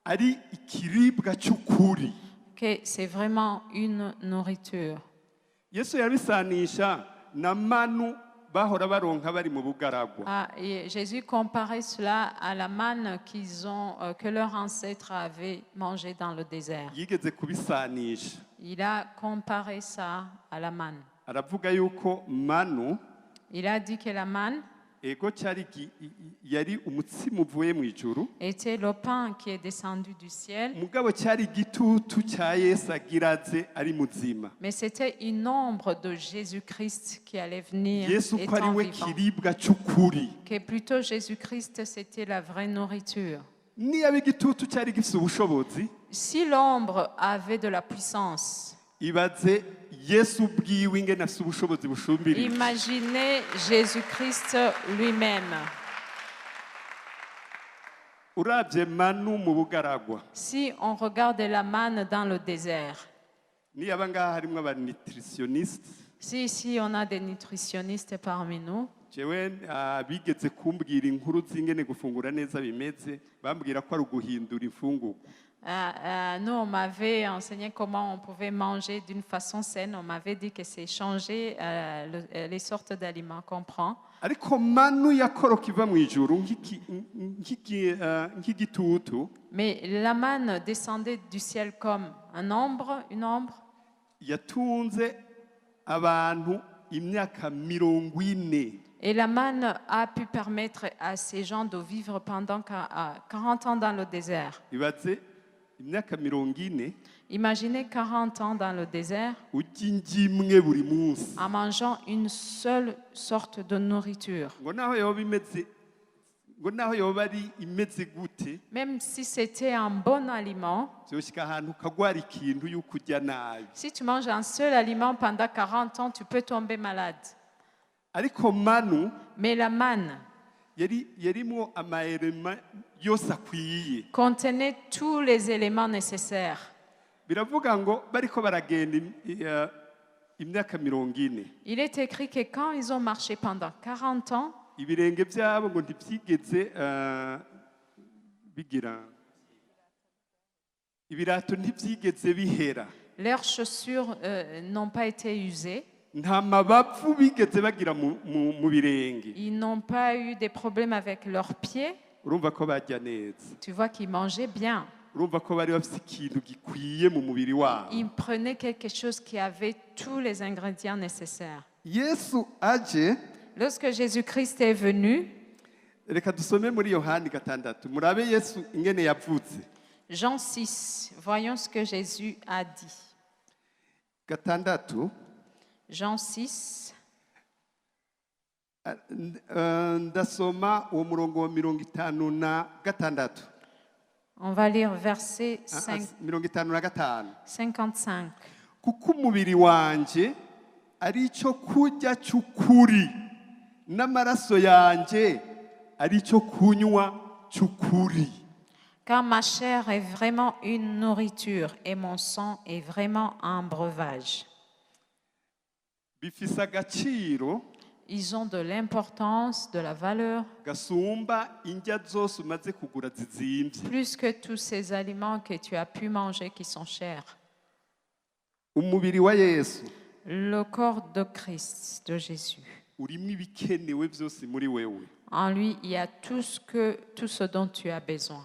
ari ikiribwa cy'ukuri. que c'est vraiment une nourriture. Yesu yabisanisha na manu bahora baronka bari mu bugaragwa. Et Jésus comparait cela à la manne que leurs ancêtres avaient mangé dans le désert. Yigeze kubisanisha, Il a comparé ça à la manne. aravuga yuko manu Il a dit que la manne ego yari umutsima uvuye mu ijuru, était le pain qui est descendu du ciel, mugabo cyari igitutu cya Yesu agiraze ari muzima. mais c'était une ombre de Jésus-Christ qui allait venir Yesu ko ari étant we vivant. kiribwa cy'ukuri. Que plutôt Jésus-Christ, c'était la vraie nourriture. Niyaba igitutu cyari gifite ubushobozi, Si l'ombre avait de la puissance, ibaze yesu ubwiwe ingene afite ubushobozi bushumbirije. imaginez Jésus-Christ lui-même. Urabye manu mu bugaragwa, Si on regardait la manne dans le désert, niyaba ngaha harimwo abanitritioniste, si ici on a des nutritionnistes parmi nous, jewe bigeze kumbwira inkuru z'ingene gufungura neza bimeze, bambwira ko ari uguhindura imfungurwa. nous on m'avait enseigné comment on pouvait manger d'une façon saine. On m'avait dit que c'est changer les sortes d'aliments qu'on prend. Ariko manu yakoroka iva mu ijuru nk'igitutu, Mais la manne descendait du ciel comme une ombre. yatunze abantu imyaka 40. Et la manne a pu permettre à ces gens de vivre pendant 40 ans dans le désert. Ibaze imyaka 40 Imaginez 40 ans dans le désert urya ingimwe buri munsi. en mangeant une seule sorte de nourriture. Ngo naho yoba ari imeze gute, Même si c'était un bon aliment, zoshika ahantu ukagwara ikintu yuko urya nabi. si tu manges un seul aliment pendant 40 ans, tu peux tomber malade. Ariko manu Mais la manne yarimwo amaelema yose akwiye. contenait tous les éléments nécessaires. Biravuga ngo bariko baragenda imyaka 40, Il est écrit que quand ils ont marché pendant 40 ans, ibirenge byabo ngo ntibyigeze bigira, ibirato ntibyigeze bihera, leurs chaussures n'ont pas été usées. nta mabavu bigeze bagira mu birenge. Ils n'ont pas eu des problèmes avec leurs pieds. Urumva ko bajya neza, Tu vois qu'ils mangeaient bien. urumva ko bari bafite ikintu gikwiye mu mubiri wabo. Ils prenaient quelque chose qui avait tous les ingrédients nécessaires. Yesu aje, Lorsque Jésus-Christ est venu, reka dusome muri Yohani 6, murabe Yesu ingene yavutse. Jean 6, voyons ce que Jésus a dit. 6, Jean 6, ndasoma uwo murongo wa 56. on va lire verset 55. 55. Kuko umubiri wanje ari cyo kurya cy'ukuri, n'amaraso yanje ari cyo kunywa cy'ukuri. Car ma chair est vraiment une nourriture et mon sang est vraiment un breuvage. Bifise agaciro Ils ont de l'importance, de la valeur, gasumba indya zose umaze kugura zizimvye. plus que tous ces aliments que tu as pu manger qui sont chers. Umubiri wa Yesu Le corps de Christ, de Jésus. urimwo ibikenewe byose muri wewe. En lui, il y a tout ce dont tu as besoin.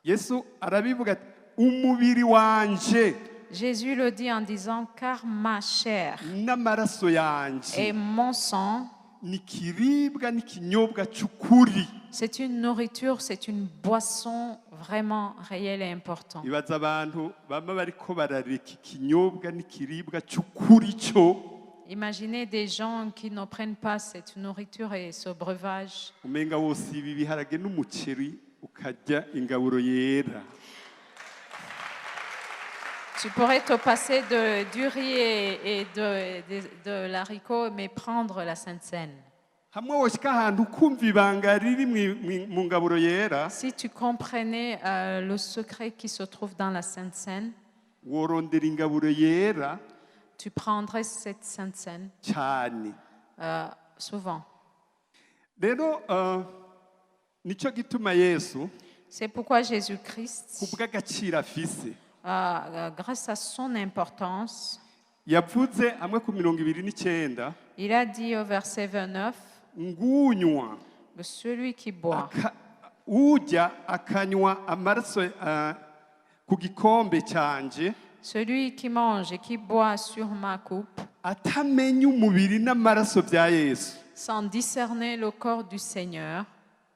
Yesu arabivuga ati umubiri wanje Jésus le dit en disant, car ma chair n'amaraso yanje et mon sang, ni kiribwa n'ikinyobwa cy'ukuri. c'est une nourriture, c'est une boisson vraiment réelle et importante. Ibaza abantu bama bariko barareka ikinyobwa n'ikiribwa cy'ukuri cyo, Imaginez des gens qui ne prennent pas cette nourriture et ce breuvage. umenga wose ibi biharage n'umuceri ukarya ingaburo yera. Tu pourrais te passer du riz et de l'haricot, mais prendre la Sainte Seine. Hamwe woshika ahantu ukumva ibanga riri mu ngaburo yera, Si tu comprenais le secret qui se trouve dans la Sainte Seine, worondera ingaburo yera tu prendrais cette Sainte Seine cyane. souvent. Rero nico gituma Yesu C'est pourquoi Jésus-Christ, kubw'agaciro afise grâce à son importance, yavuze amwe ku 29, il a dit au verset 29, ngunywa que celui qui boit urya akanywa amaraso ku gikombe cyanje, celui qui mange et qui boit sur ma coupe, atamenya umubiri n'amaraso bya Yesu, sans discerner le corps du Seigneur,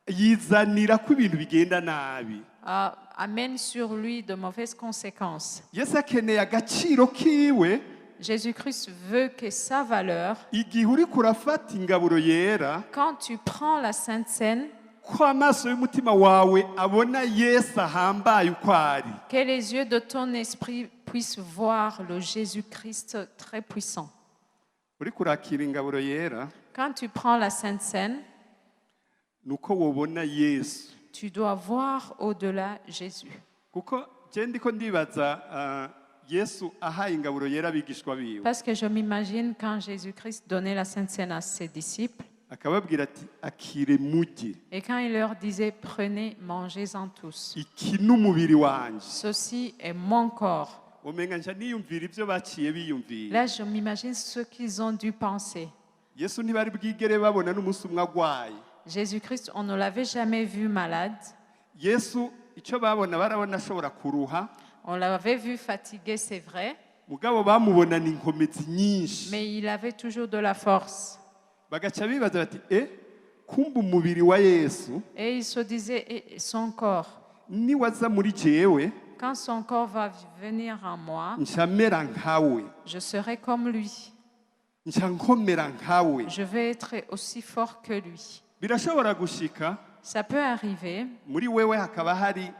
yizanira ko ibintu bigenda nabi. amène sur lui de mauvaises conséquences. Yesu akeneye agaciro kiwe Jésus-Christ veut que sa valeur, igihe uri kurafata ingaburo yera, quand tu prends la Sainte Seine, ko amaso y'umutima wawe abona Yesu ahambaye uko ari. Que les yeux de ton esprit puissent voir le Jésus-Christ très puissant. Uri kurakira ingaburo yera Quand tu prends la Sainte Seine, nuko wobona Yesu. tu dois voir au-delà Jésus. Kuko je ndiko ndibaza Yesu ahaye ingaburo yera abigishwa biwe. Parce que je m'imagine quand Jésus-Christ donnait la Sainte Seine à ses disciples, Akababwira ati akire mujye. et quand il leur disait, prenez, mangez-en tous. Iki n'umubiri wanje. Ceci est mon corps. Omenga nja niyumvira ibyo baciye biyumvira. Là, je m'imagine ce qu'ils ont dû penser. Yesu ntibari bwigere babona n'umunsi umwe agwaye. Jésus-Christ, on ne l'avait jamais vu malade. Yesu icyo babona barabona ashobora kuruha. On l'avait vu fatigué, c'est vrai, Mugabo bamubonana inkomezi nyinshi. mais il avait toujours de la force. Bagaca bibaza bati kumba umubiri wa Yesu Et il se disait, et son corps, niwaza muri jewe quand son corps va venir en moi, ncamera nkawe. je serai comme lui. Nca nkomera nkawe. Je vais être aussi fort que lui. Birashobora gushika Ça peut arriver muri wewe hakaba hari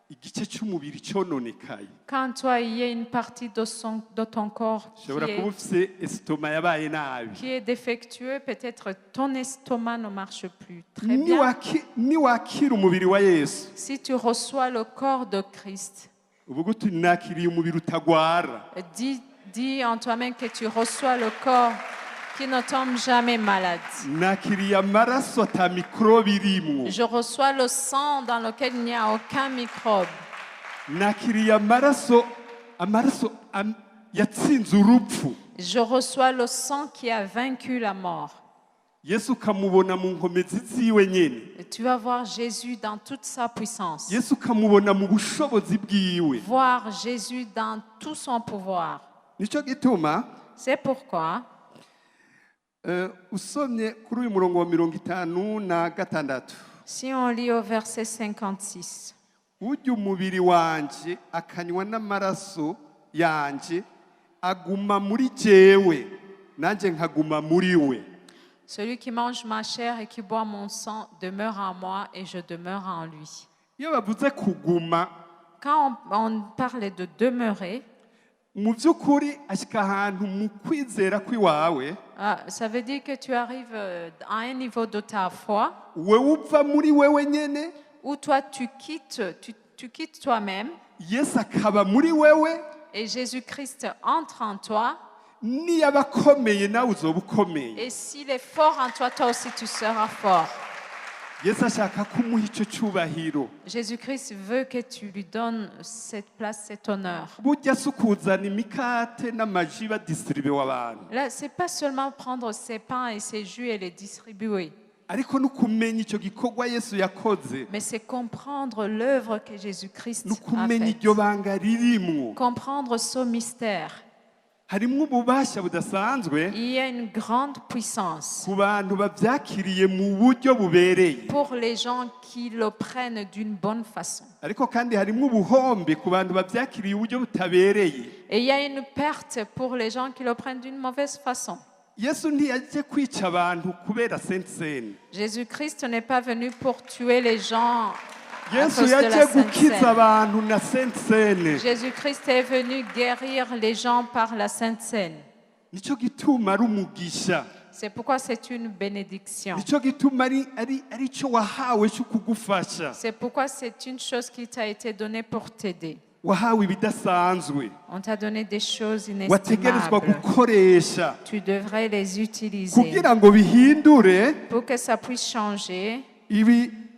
igice cy'umubiri cyononekaye. quand toi, il y a une partie de ton corps Ushobora kuba ufise esitoma yabaye nabi. qui est défectueux. Peut-être ton estomac ne marche plus très bien. Niwakira umubiri wa Yesu Si tu reçois le corps de Christ, uvuga uti nakiriye umubiri utagwara. dis en toi-même que tu reçois le corps qui ne tombe jamais malade. Nakiriye amaraso ata mikorobe irimwo. Je reçois le sang dans lequel il n'y a aucun microbe. Nakiriye amaraso yatsinze urupfu. Je reçois le sang qui a vaincu la mort. Yesu ukamubona mu nkomezi ziwe nyene. Et tu vas voir Jésus dans toute sa puissance. Yesu ukamubona mu bushobozi bwiwe. Voir Jésus dans tout son pouvoir. Nico gituma C'est pourquoi, usomye kuri uyu murongo wa 56 si on lit au verset 56, ujya umubiri wanje akanywa n'amaraso yanje aguma muri jewe nanjye nkaguma muri we. celui qui mange ma chair et qui boit mon sang demeure en moi et je demeure en lui. Iyo bavuze kuguma Quand on parle de demeurer, mu by'ukuri ashyika ahantu mu kwizera kw'iwawe ça veut dire que tu arrives à un niveau de ta foi wewe uva muri wewe nyene où toi tu quittes toi-même Yesu akaba muri wewe. et Jésus-Christ entre en toi. Niyaba akomeye nawe uzoba ukomeye. Et s'il est fort en toi, toi aussi tu seras fort. Yesu ashaka kumuha icyo cyubahiro. Jésus-Christ veut que tu lui donnes cette place, cet honneur. Burya si ukuzana imikate n'amaji badisiribe w'abantu, Là, c'est pas seulement prendre ses pains et ses jus et les distribuer, ariko no kumenya icyo gikorwa Yesu yakoze, mais c'est comprendre l'œuvre que Jésus-Christ no a kumenya faite. iryo banga ririmwo. Comprendre ce mystère. Harimwo ububasha budasanzwe Il y a une grande puissance ku bantu babyakiriye mu buryo bubereye, pour les gens qui le prennent d'une bonne façon. ariko kandi harimwo ubuhombe ku bantu babyakiriye uburyo butabereye. Et il y a une perte pour les gens qui le prennent d'une mauvaise façon. Yesu ntiyaje kwica abantu kubera senseni. Jésus-Christ n'est pas venu pour tuer les gens à Yesu cause de yaje la Sainte gukiza Seine. abantu na senseni. Jésus-Christ est venu guérir les gens par la Sainte Seine. Nicyo gituma ari umugisha. C'est pourquoi c'est une bénédiction. Nicyo gituma ari cyo wahawe cyo kugufasha. C'est pourquoi c'est une chose qui t'a été donnée pour t'aider. Wahawe ibidasanzwe. On t'a donné des choses Wategerezwa inestimables. gukoresha Tu devrais les utiliser kugira ngo bihindure pour que ça puisse changer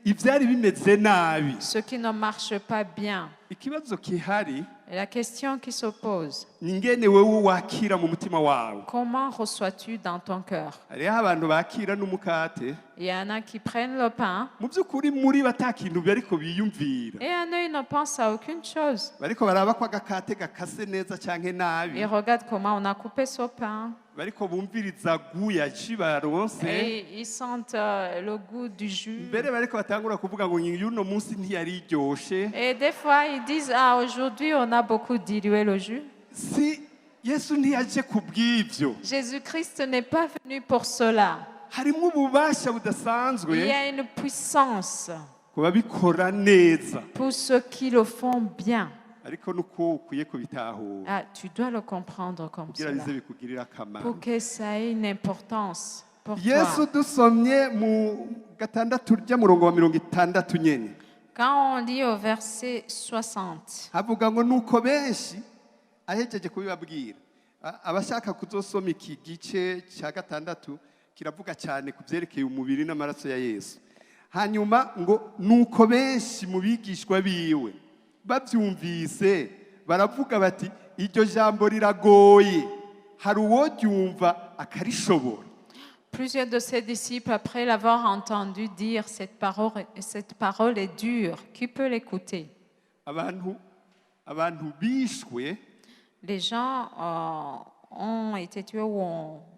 ibyari bimeze nabi. ce qui ne marche pas bien. Ikibazo kihari Et la question qui se pose, ni ingene wewe wakira mu mutima wawe. comment reçois-tu dans ton cœur? Hariho abantu bakira n'umukate Il y en a qui prennent le pain mu by'ukuri muri batakintu bariko biyumvira, et un œil ne pense à aucune chose. bariko baraba ko agakate gakase neza canke nabi, Ils regardent comment on a coupé ce pain bariko bumviriza guya ji baronse, et ils sentent le goût du jus. mbere bariko batangura kuvuga ngo yuno munsi ntiyari iryoshe. Et des fois, ils disent, ah, aujourd'hui, on a beaucoup dilué le jus. Si Yesu ntiyaje kubw'ivyo, Jésus-Christ n'est pas venu pour cela. harimo ububasha Il y budasanzwe a une puissance ku babikora neza, pour ceux qui le font bien. ariko nuko ukwiye kubitahura Ah, tu dois le comprendre comme kugira cela bize bikugirira akamaro. pour que ça ait une importance pour Yesu toi. dusomye mu gatandatu ry'umurongo wa 60 nyene Quand on lit au verset 60, havuga ngo nuko benshi ahejeje kubibabwira. Abashaka kuzosoma iki gice cya gatandatu kiravuga cyane ku byerekeye umubiri n'amaraso ya Yesu. Hanyuma ngo nuko benshi mu bigishwa biwe babyumvise baravuga bati iryo jambo riragoye, hari uwo ryumva akarishobora. plusieurs de ses disciples, après l'avoir entendu dire cette parole est dure, qui peut l'écouter? Abantu bishwe Les gens ont été tués ou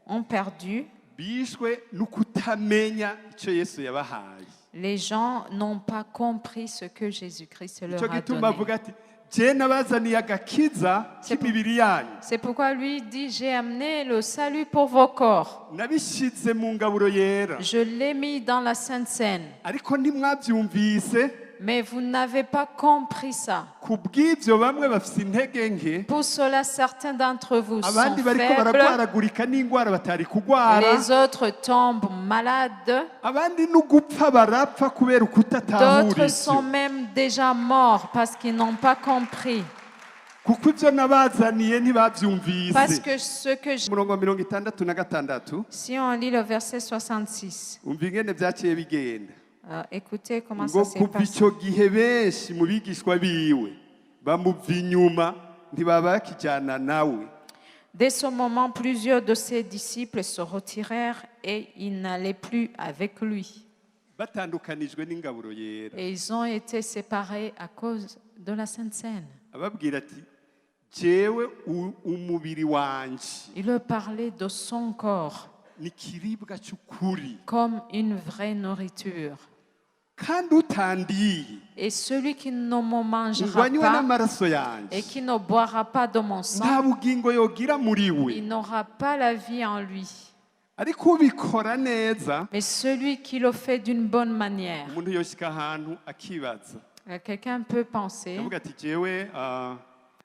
ont perdu. bishwe n'ukutamenya icyo Yesu yabahaye. Les gens n'ont pas compris ce que Jésus-Christ leur Icyo a gituma donné. avuga ati je nabazaniye agakiza k'imibiri yanyu, C'est pourquoi lui dit, j'ai amené le salut pour vos corps. nabishyize mu ngaburo yera, Je l'ai mis dans la Sainte Seine. ariko ntimwabyumvise. Mais vous n'avez pas compris ça. Ku bw'ibyo bamwe bafite intege nke, Pour cela, certains d'entre vous sont abandi bariko faibles. baragwaragurika n'indwara batari kugwara, Les autres tombent malades. abandi n'ugupfa barapfa kubera ukutatahura D'autres sont ivyo. même déjà morts parce qu'ils n'ont pas compris. Kuko ibyo nabazaniye Parce ntibabyumvise. que ce que Umurongo wa 66, si on lit le verset 66, umva ingene vyaciye bigenda. écoutez comment Ngo ça s'est kuva passé. icyo gihe benshi mu bigishwa biwe bamuva inyuma ntibaba bakijyana nawe. Dès ce moment, plusieurs de ses disciples se retirèrent et ils n'allaient plus avec lui. Batandukanijwe n'ingaburo yera. Et ils ont été séparés à cause de la Sainte Seine. Ababwira ati jewe umubiri wanje Il leur parlait de son corps ni kiribwa cy'ukuri, comme une vraie nourriture. kandi utandiye Et celui qui ne me mangera ngwanywe pas n'amaraso et yanjye qui ne boira pas de mon nta sang, bugingo yogira muri we. il n'aura pas la vie en lui. Ariko ubikora neza, Mais celui qui le fait d'une bonne manière. umuntu yoshika ahantu akibaza Quelqu'un peut penser, avuga ati jewe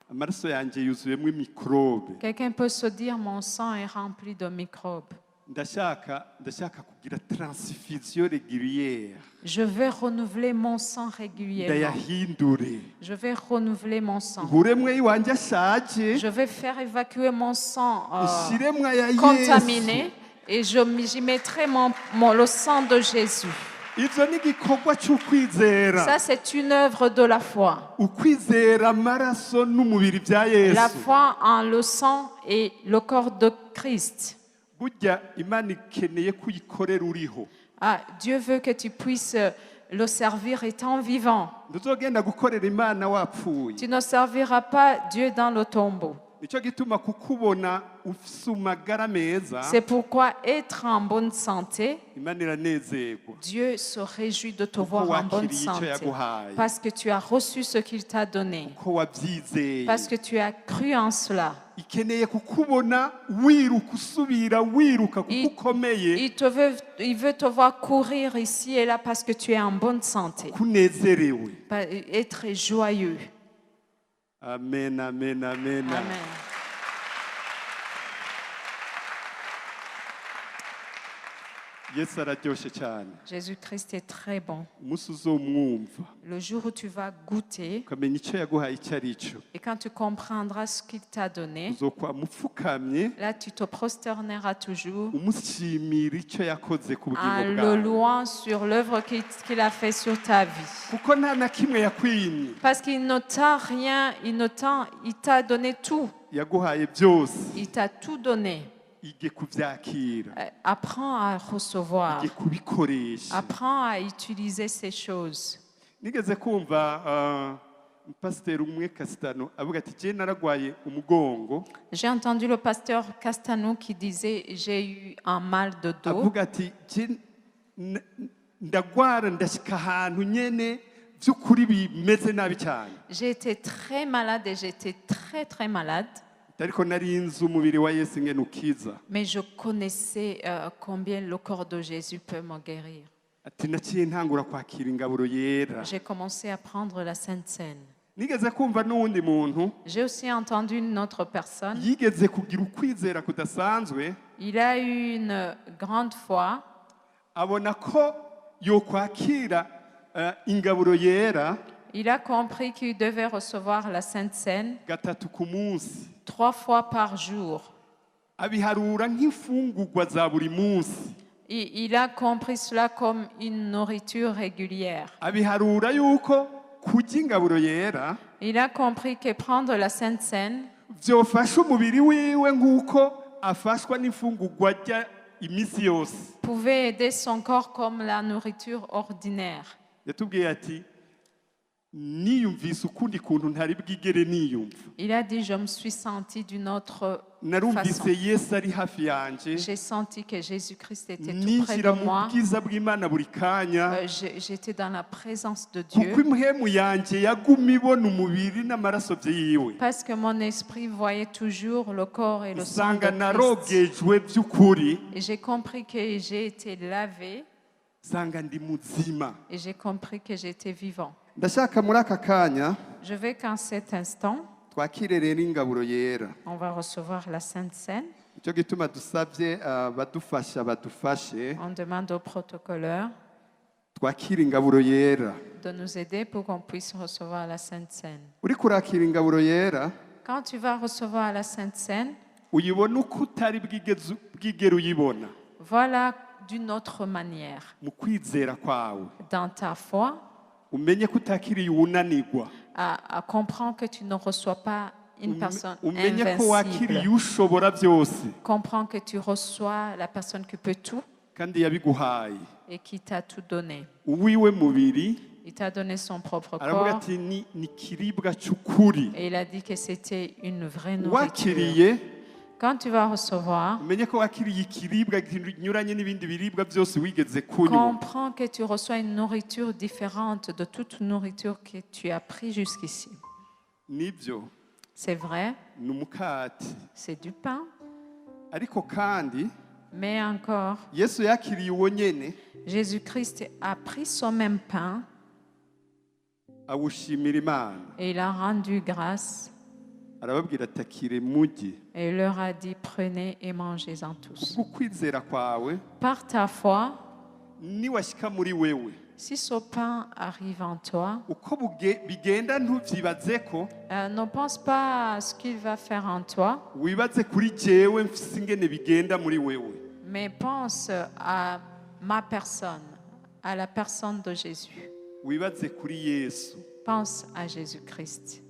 amaraso yanjye yuzuyemo mikorobe, quelqu'un peut se dire, mon sang est rempli de microbes. ndashaka kugira transfusion régulière, Je vais renouveler mon sang régulièrement. ndayahindure, Je vais renouveler mon sang. nkuremwe iwanjye ashaje, Je vais faire évacuer mon sang nshiremwe aya Yesu. contaminé et j'y mettrai le sang de Jésus. Ivyo ni igikorwa cy'ukwizera, Ça, c'est une œuvre de la foi. ukwizera amaraso n'umubiri bya La Yesu. foi en le sang et le corps de Christ. Burya Imana ikeneye kuyikorera uriho. Ah, Dieu veut que tu puisses le servir étant vivant. Ntuzogenda gukorera Imana wapfuye. Tu ne serviras pas Dieu dans le tombeau. Nicyo gituma kukubona ufise amagara meza, C'est pourquoi être en bonne santé, Imana iranezerwa. Dieu se réjouit de te Kuko voir en bonne wakiriye icyo santé. yaguhaye, Parce que tu as reçu ce qu'il t'a donné. ko wabyizeye. Parce que tu as cru en cela. Ikeneye kukubona wiruka usubira wiruka kuko ukomeye, Il veut te voir courir ici et là parce que tu es en bonne santé. kunezerewe. Être joyeux. Amen, amen, amen. Amen. Yesu araryoshe cyane. Jésus-Christ est très bon. Umunsi uzomwumva Le jour où tu vas goûter ukamenya icyo yaguhaye icyo ari cyo, et quand tu comprendras ce qu'il t'a donné, uzokwama upfukamye là tu te prosterneras toujours umushimira icyo yakoze ku en bugingo le bwawe, louant sur l'œuvre qu'il a fait sur ta vie. kuko nta na kimwe yakwimye. Parce qu'il ne t'a rien, il t'a donné tout. Yaguhaye byose, Il t'a tout donné. ige kubyakira, Apprends à recevoir. ige kubikoresha. Apprends à utiliser ces choses. Nigeze kumva pasiteri umwe Kasitano avuga ati je naragwaye umugongo, J'ai entendu le pasteur Castano qui disait j'ai eu un mal de dos. avuga ati je ndagwara ndashika ahantu nyene by'ukuri bimeze nabi cyane. J'ai été très malade et j'étais très très malade. ariko nari nzi umubiri wa Yesu ingene ukiza. Mais je connaissais combien le corps de Jésus peut me guérir. Ati naciye ntangura kwakira ingaburo yera. J'ai commencé à prendre la Sainte Seine. Nigeze kumva n'uwundi muntu J'ai aussi entendu une autre personne. yigeze kugira ukwizera kudasanzwe, Il a eu une grande foi. abona ko yokwakira ingaburo yera Il a compris qu'il devait recevoir la Sainte Seine 3 ku munsi, 3 fois par jour. abiharura nk'imfungurwa za buri munsi. Il a compris cela comme une nourriture régulière. Abiharura yuko kurya ingaburo yera Il a compris que prendre la Sainte Seine byofasha umubiri wiwe nk'uko afashwa n'imfungurwa rya iminsi yose. pouvait aider son corps comme la nourriture ordinaire. Yatubwiye ati niyumvise ukundi kuntu ntari bwigere niyumva. Il a dit, je me suis senti d'une autre Narumvise façon. Yesu ari hafi yanje, J'ai senti que Jésus-Christ était tout près de ninjira mu moi. bwiza bw'Imana buri kanya, J'étais dans la présence de kuko Dieu impwemu yanje yaguma ibona umubiri n'amaraso byiwe. parce que mon esprit voyait toujours le corps et le sang Usanga de Christ. narogejwe by'ukuri, Et j'ai compris que j'ai été lavé usanga ndi muzima. et j'ai compris que j'étais vivant. Ndashaka muri aka kanya Je veux qu'en cet instant, twakire rero ingaburo yera. on va recevoir la Sainte Seine. Icyo gituma dusabye badufasha badufashe On demande au protocolaire twakire ingaburo yera. de nous aider pour qu'on puisse recevoir la Sainte Seine. Uri kurakira ingaburo yera, Quand tu vas recevoir la Sainte Seine, uyibona uko utari bwigere uyibona voilà d'une autre manière. mu kwizera kwawe. Dans ta foi, Umenye ko utakiriye uwunanigwa, à comprendre que tu ne reçois pas une personne umenye ko wakiriye invincible. ushobora byose Comprends que tu reçois la personne qui peut tout kandi yabiguhaye. et qui t'a tout donné. Uwiwe mubiri Il t'a donné son propre aravuga corps ati ni kiribwa cy'ukuri. et il a dit que c'était une vraie nourriture. Wakiriye Quand tu vas recevoir, umenye ko wakiriye ikiribwa kinyuranye n'ibindi biribwa byose wigeze kunywa. comprends que tu reçois une nourriture différente de toute nourriture que tu as pris jusqu'ici. Nibyo C'est vrai, ni umukati, c'est du pain, ariko kandi mais encore, Yesu yakiriye uwo nyene Jésus-Christ a pris son même pain awushimira Imana, et il a rendu grâce arababwira ati akire mujye. et il leur a dit, prenez et mangez-en tous. Kubw'ukwizera kwawe Par ta foi, niwashyika muri wewe, si ce pain arrive en toi, uko bigenda ntubyibaze ko ne pense pas à ce qu'il va faire en toi, wibaze kuri jewe mfise ingene bigenda muri wewe. mais pense à ma personne, à la personne de Jésus. Wibaze kuri Yesu. Pense à Jésus-Christ.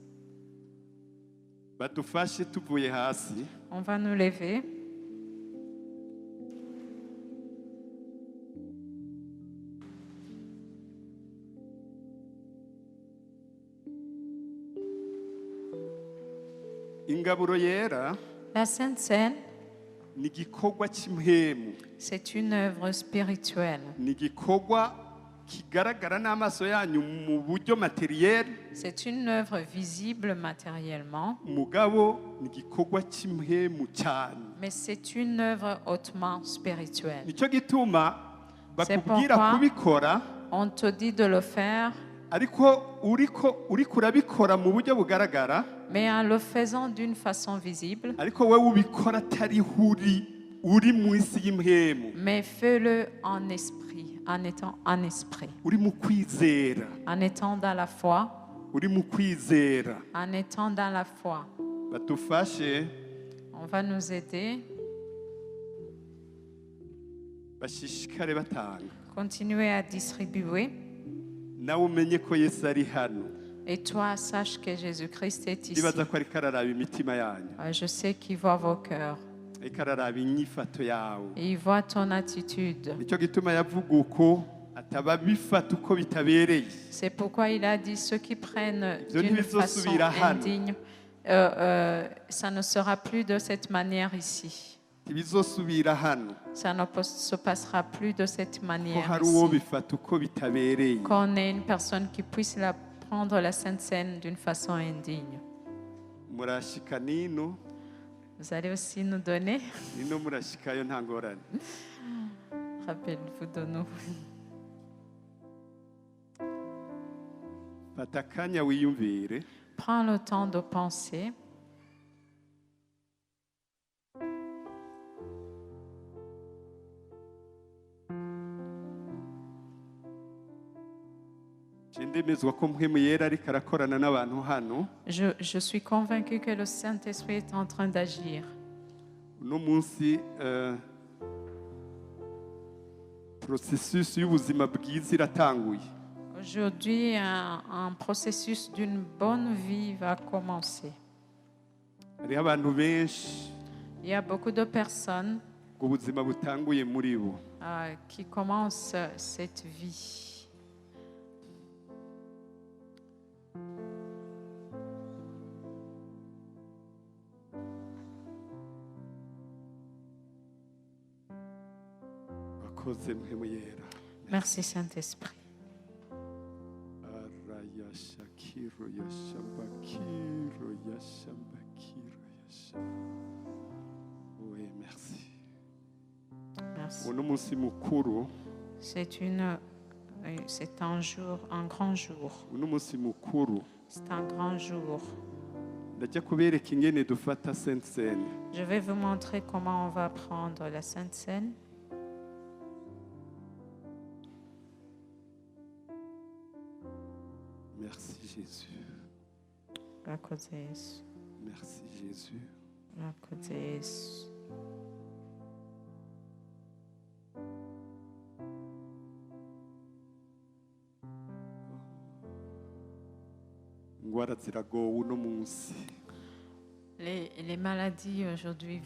Badufashe tuvuye hasi. On va nous lever. Ingaburo yera La Sainte Seine, ni igikorwa cy'impwemu, c'est une œuvre spirituelle. ni igikorwa kigaragara n'amaso yanyu mu buryo materiel, C'est une œuvre visible matériellement, mugabo ni igikorwa cy'impwemu cyane. mais c'est une œuvre hautement spirituelle. Nicyo gituma C'est bakubwira pourquoi kubikora, on te dit de le faire, ariko uriko urabikora mu buryo bugaragara, mais en le faisant d'une façon visible, ariko wowe ubikora atariho uri mu isi y'impwemu, mais fais-le en esprit, en étant en esprit, uri mu kwizera, en étant dans la foi, uri mu kwizera. en étant dans la foi. Badufashe On va nous aider. bashishikare batanga. Continuez à distribuer. Nawe umenye ko Yesu ari hano. Et toi, sache que Jésus-Christ est ici. Ndibaza ko ariko araraba imitima yanyu, Je sais qu'il voit vos cœurs. ariko araraba inyifato yawe. Et il voit ton attitude. Nicyo gituma yavuga uko ataba bifata uko bitabereye. C'est pourquoi il a dit ceux qui prennent Ibyo d'une façon ntibizosubira hano. indigne, ça ne sera plus de cette manière ici. Ntibizosubira hano Ça ne se passera plus de cette ko manière hari uwo ici. bifata uko bitabereye. Qu'on ait une personne qui puisse prendre la Sainte Seine d'une façon indigne. Murashika nino Vous allez aussi nous donner. ino murashikayo nta ngorane. Rappelez-vous de nous. Fata akanya wiyumvire Prends le temps de penser. je ndemezwa ko mpwemu yera ariko arakorana n'abantu hano Je suis convaincue que le Saint-Esprit est en train d'agir. uno munsi processus y'ubuzima bwiza iratanguye. Aujourd'hui, un processus d'une bonne vie va commencer. hariho abantu benshi Il y a beaucoup de personnes ubwo buzima butanguye muri bo. qui commencent cette vie. wakoze mpwemu yera. Merci Saint-Esprit. arayashakiro yashambakiro yashambakiro oui merci. Merci. uno munsi mukuru C'est un jour, un grand jour. uno munsi mukuru C'est un grand jour. ndajya kubereka ingene dufata Sainte Seine. Je vais vous montrer comment on va prendre la Sainte Seine. Merci Jésus. Murakoze Yesu. Merci Jésus. Murakoze Yesu. ingwara ziragowe uno munsi. Les maladies aujourd'hui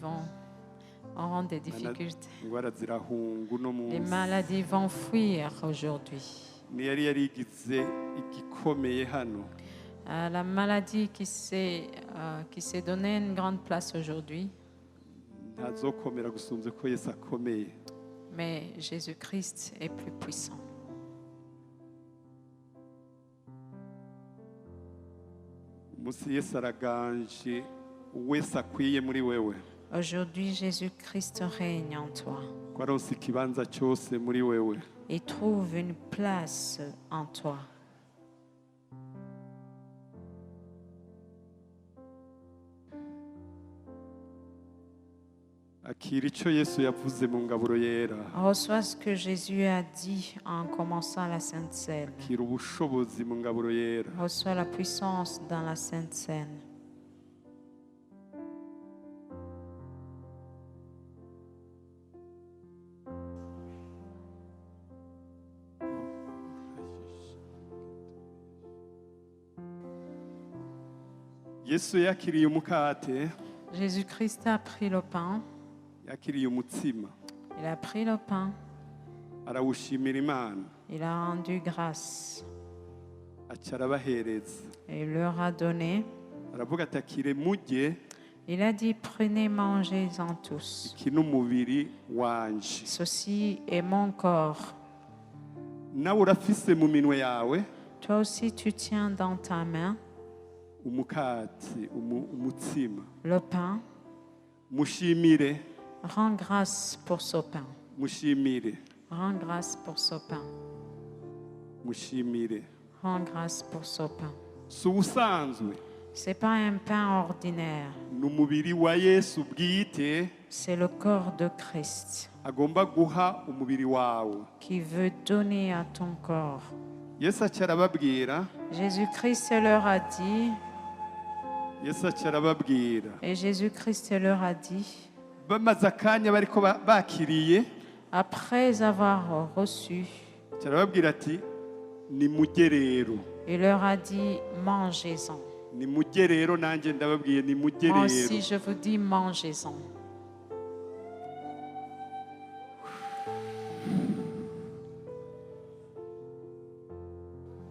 auront des difficultés. ingwara zirahunga uno Les munsi. maladies vont fuir aujourd'hui. ntiyari yarigize igikomeye hano. La maladie qui s'est donné une grande place aujourd'hui, ntazokomera gusumbya ko Yesu akomeye. mais Jésus-Christ est plus puissant. umunsi Yesu araganje wese akwiye muri wewe. Aujourd'hui, Jésus-Christ règne en toi ko aronse ikibanza cyose muri wewe. et trouve une place en toi. akira icyo Yesu yavuze mu ngaburo yera. Reçois ce que Jésus a dit en commençant la Sainte Seine. akira ubushobozi mu ngaburo yera. Reçois la puissance dans la Sainte Seine. Yesu yakiriye umukate, Jésus-Christ a pris le pain. yakiriye umutsima, Il a pris le pain. arawushimira Imana, Il a rendu grâce. aca arabahereza. Et il leur a donné. aravuga ati akire mujye, Il a dit, prenez, mangez-en tous. iki ni umubiri wanje. Ceci est mon corps. nawe urafise mu minwe yawe Toi aussi, tu tiens dans ta main umukati, umutsima. le pain. mushimire, Rends grâce pour ce pain. mushimire, Rends grâce pour ce pain. mushimire. Rends grâce pour ce pain. si ubusanzwe, Ce n'est pas un pain ordinaire. ni umubiri wa Yesu bwite C'est le corps de Christ agomba guha umubiri wawe. qui veut donner à ton corps. Yesu aca arababwira, Jésus-Christ leur a dit, Yesu aca arababwira, et Jésus-Christ leur a dit, bamaze akanya bariko bakiriye, après avoir reçu, aca arababwira ati nimujye rero, il leur a dit, mangez-en. nimujye rero, nanjye ndababwiye nimujye Moi rero. aussi, je vous dis, mangez-en.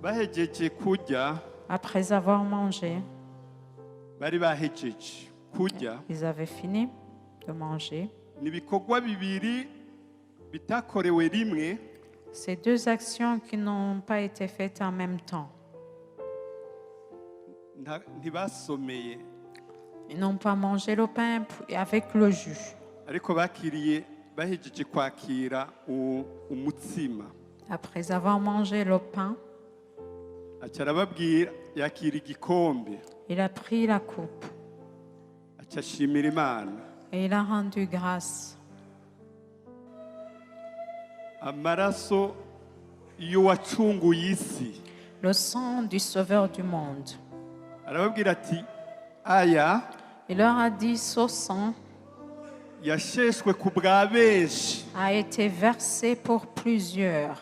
bahejeje kurya, Après avoir mangé, bari bahejeje kurya, ils avaient fini de manger. ni ibikorwa bibiri bitakorewe rimwe, Ces deux actions qui n'ont pas été faites en même temps. ntibasomeye Ils n'ont pas mangé le pain avec le jus. ariko bahejeje kwakira umutsima. Après avoir mangé le pain, Aca arababwira yakira igikombe, il a pris la coupe aca ashimira Imana. et il a rendu grâce. Amaraso y'uwacunguye isi. Le sang du Sauveur du monde. Arababwira ati aya Il leur a dit, ce sang yasheshwe ku bwa benshi, a été versé pour plusieurs,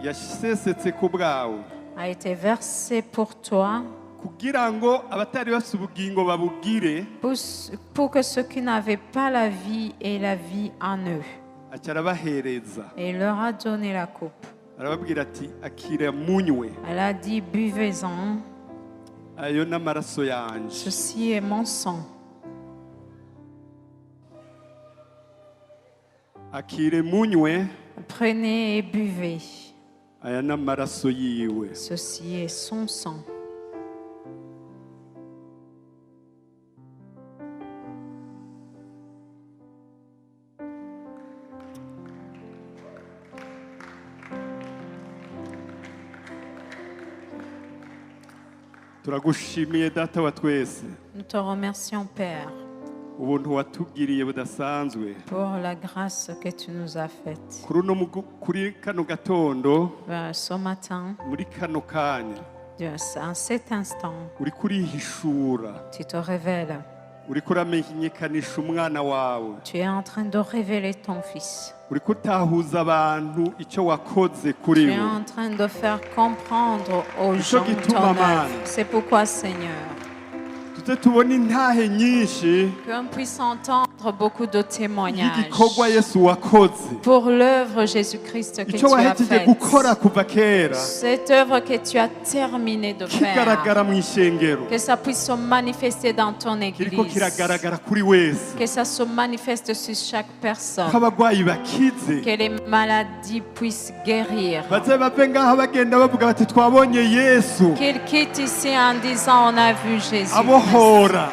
yasesetse ku bwawe, a été versé pour toi, kugira ngo abatari bafite ubugingo babugire. pour que ceux qui n'avaient pas la vie aient la vie en eux. Aca arabahereza, Et il leur a donné la coupe. arababwira ati akira munywe, Elle a dit, buvez-en, ayo n'amaraso yanje. ceci est mon sang. Akire munywe, Prenez et buvez, aya n'amaraso yiwe. ceci est son sang. Turagushimiye data wa twese, Nous te remercions, Père, ubuntu watugiriye budasanzwe. pour la grâce que tu nous as faite. Kuri kano gatondo, Ce matin, muri kano kanya, en cet instant, uri kurihishura, tu te révèles. uri kuramenyekanisha umwana wawe, Tu es en train de révéler ton Fils. uri kutahuza abantu icyo wakoze kuri Tu es bo. en train de faire comprendre aux Nicyo gens gituma, ton Mana, œuvre. C'est pourquoi, Seigneur, tuze tubona intahe nyinshi qu'on puisse entendre beaucoup de témoignages y'igikorwa Yesu wakoze, pour l'œuvre Jésus-Christ que icyo tu as wahejeje gukora faite. kuva kera Cette œuvre que tu as terminée de faire, kigaragara mu ishengero, que ça puisse se manifester dans ton kiriko Église, kiragaragara kuri wese, que ça se manifeste sur chaque personne, ko abagwayi bakize que les maladies puissent guérir, baze bave ngaha bagenda bavuga bati twabonye Yesu qu'ils quittent ici en disant on a vu Jésus, abohora,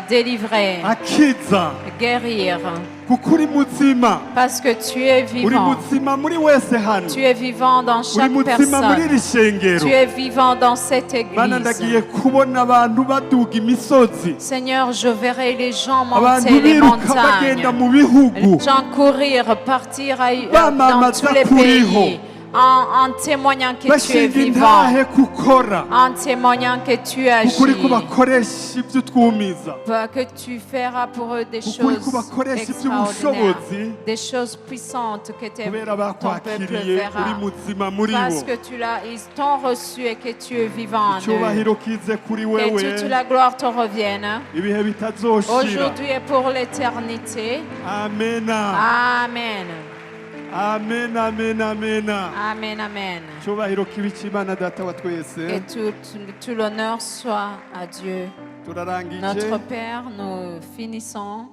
délivrer, akiza, guérir, kuko uri muzima, parce que tu es uri vivant. muzima muri wese hano, Tu es vivant dans uri chaque muzima muri iri personne. shengero. Tu es vivant dans cette Mana, église. ndagiye kubona abantu baduga imisozi, Seigneur, je verrai les gens abantu monter les biruka bagenda montagnes, mu bihugu, les gens courir, partir dans bamamaza tous les kuriho, pays, en témoignant que tu es bashinga vivant, intahe kukora, en témoignant que tu kuko uri agis, kubakoresha ibyo utwumiza, que tu feras pour eux des kuko uri choses kubakoresha extraordinaires, iby'ubushobozi, des choses puissantes que kubera ton peuple bakwakiriye uri verra. muzima muri Parce bo. que ils t'ont reçu et que tu es vivant en eux. Icyubahiro kize kuri Que wewe, toute la gloire te revienne. ibihe bitazoshira. Aujourd'hui et pour l'éternité. Amena, Amen. amen, amen, amen. Amen, amen. Icyubahiro kibe cy'Imana data wa Que twese. tout l'honneur soit à Dieu. Turarangije, Notre Père, nous finissons.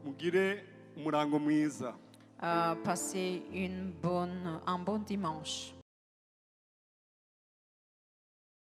mugire umurango mwiza. Passer un bon dimanche.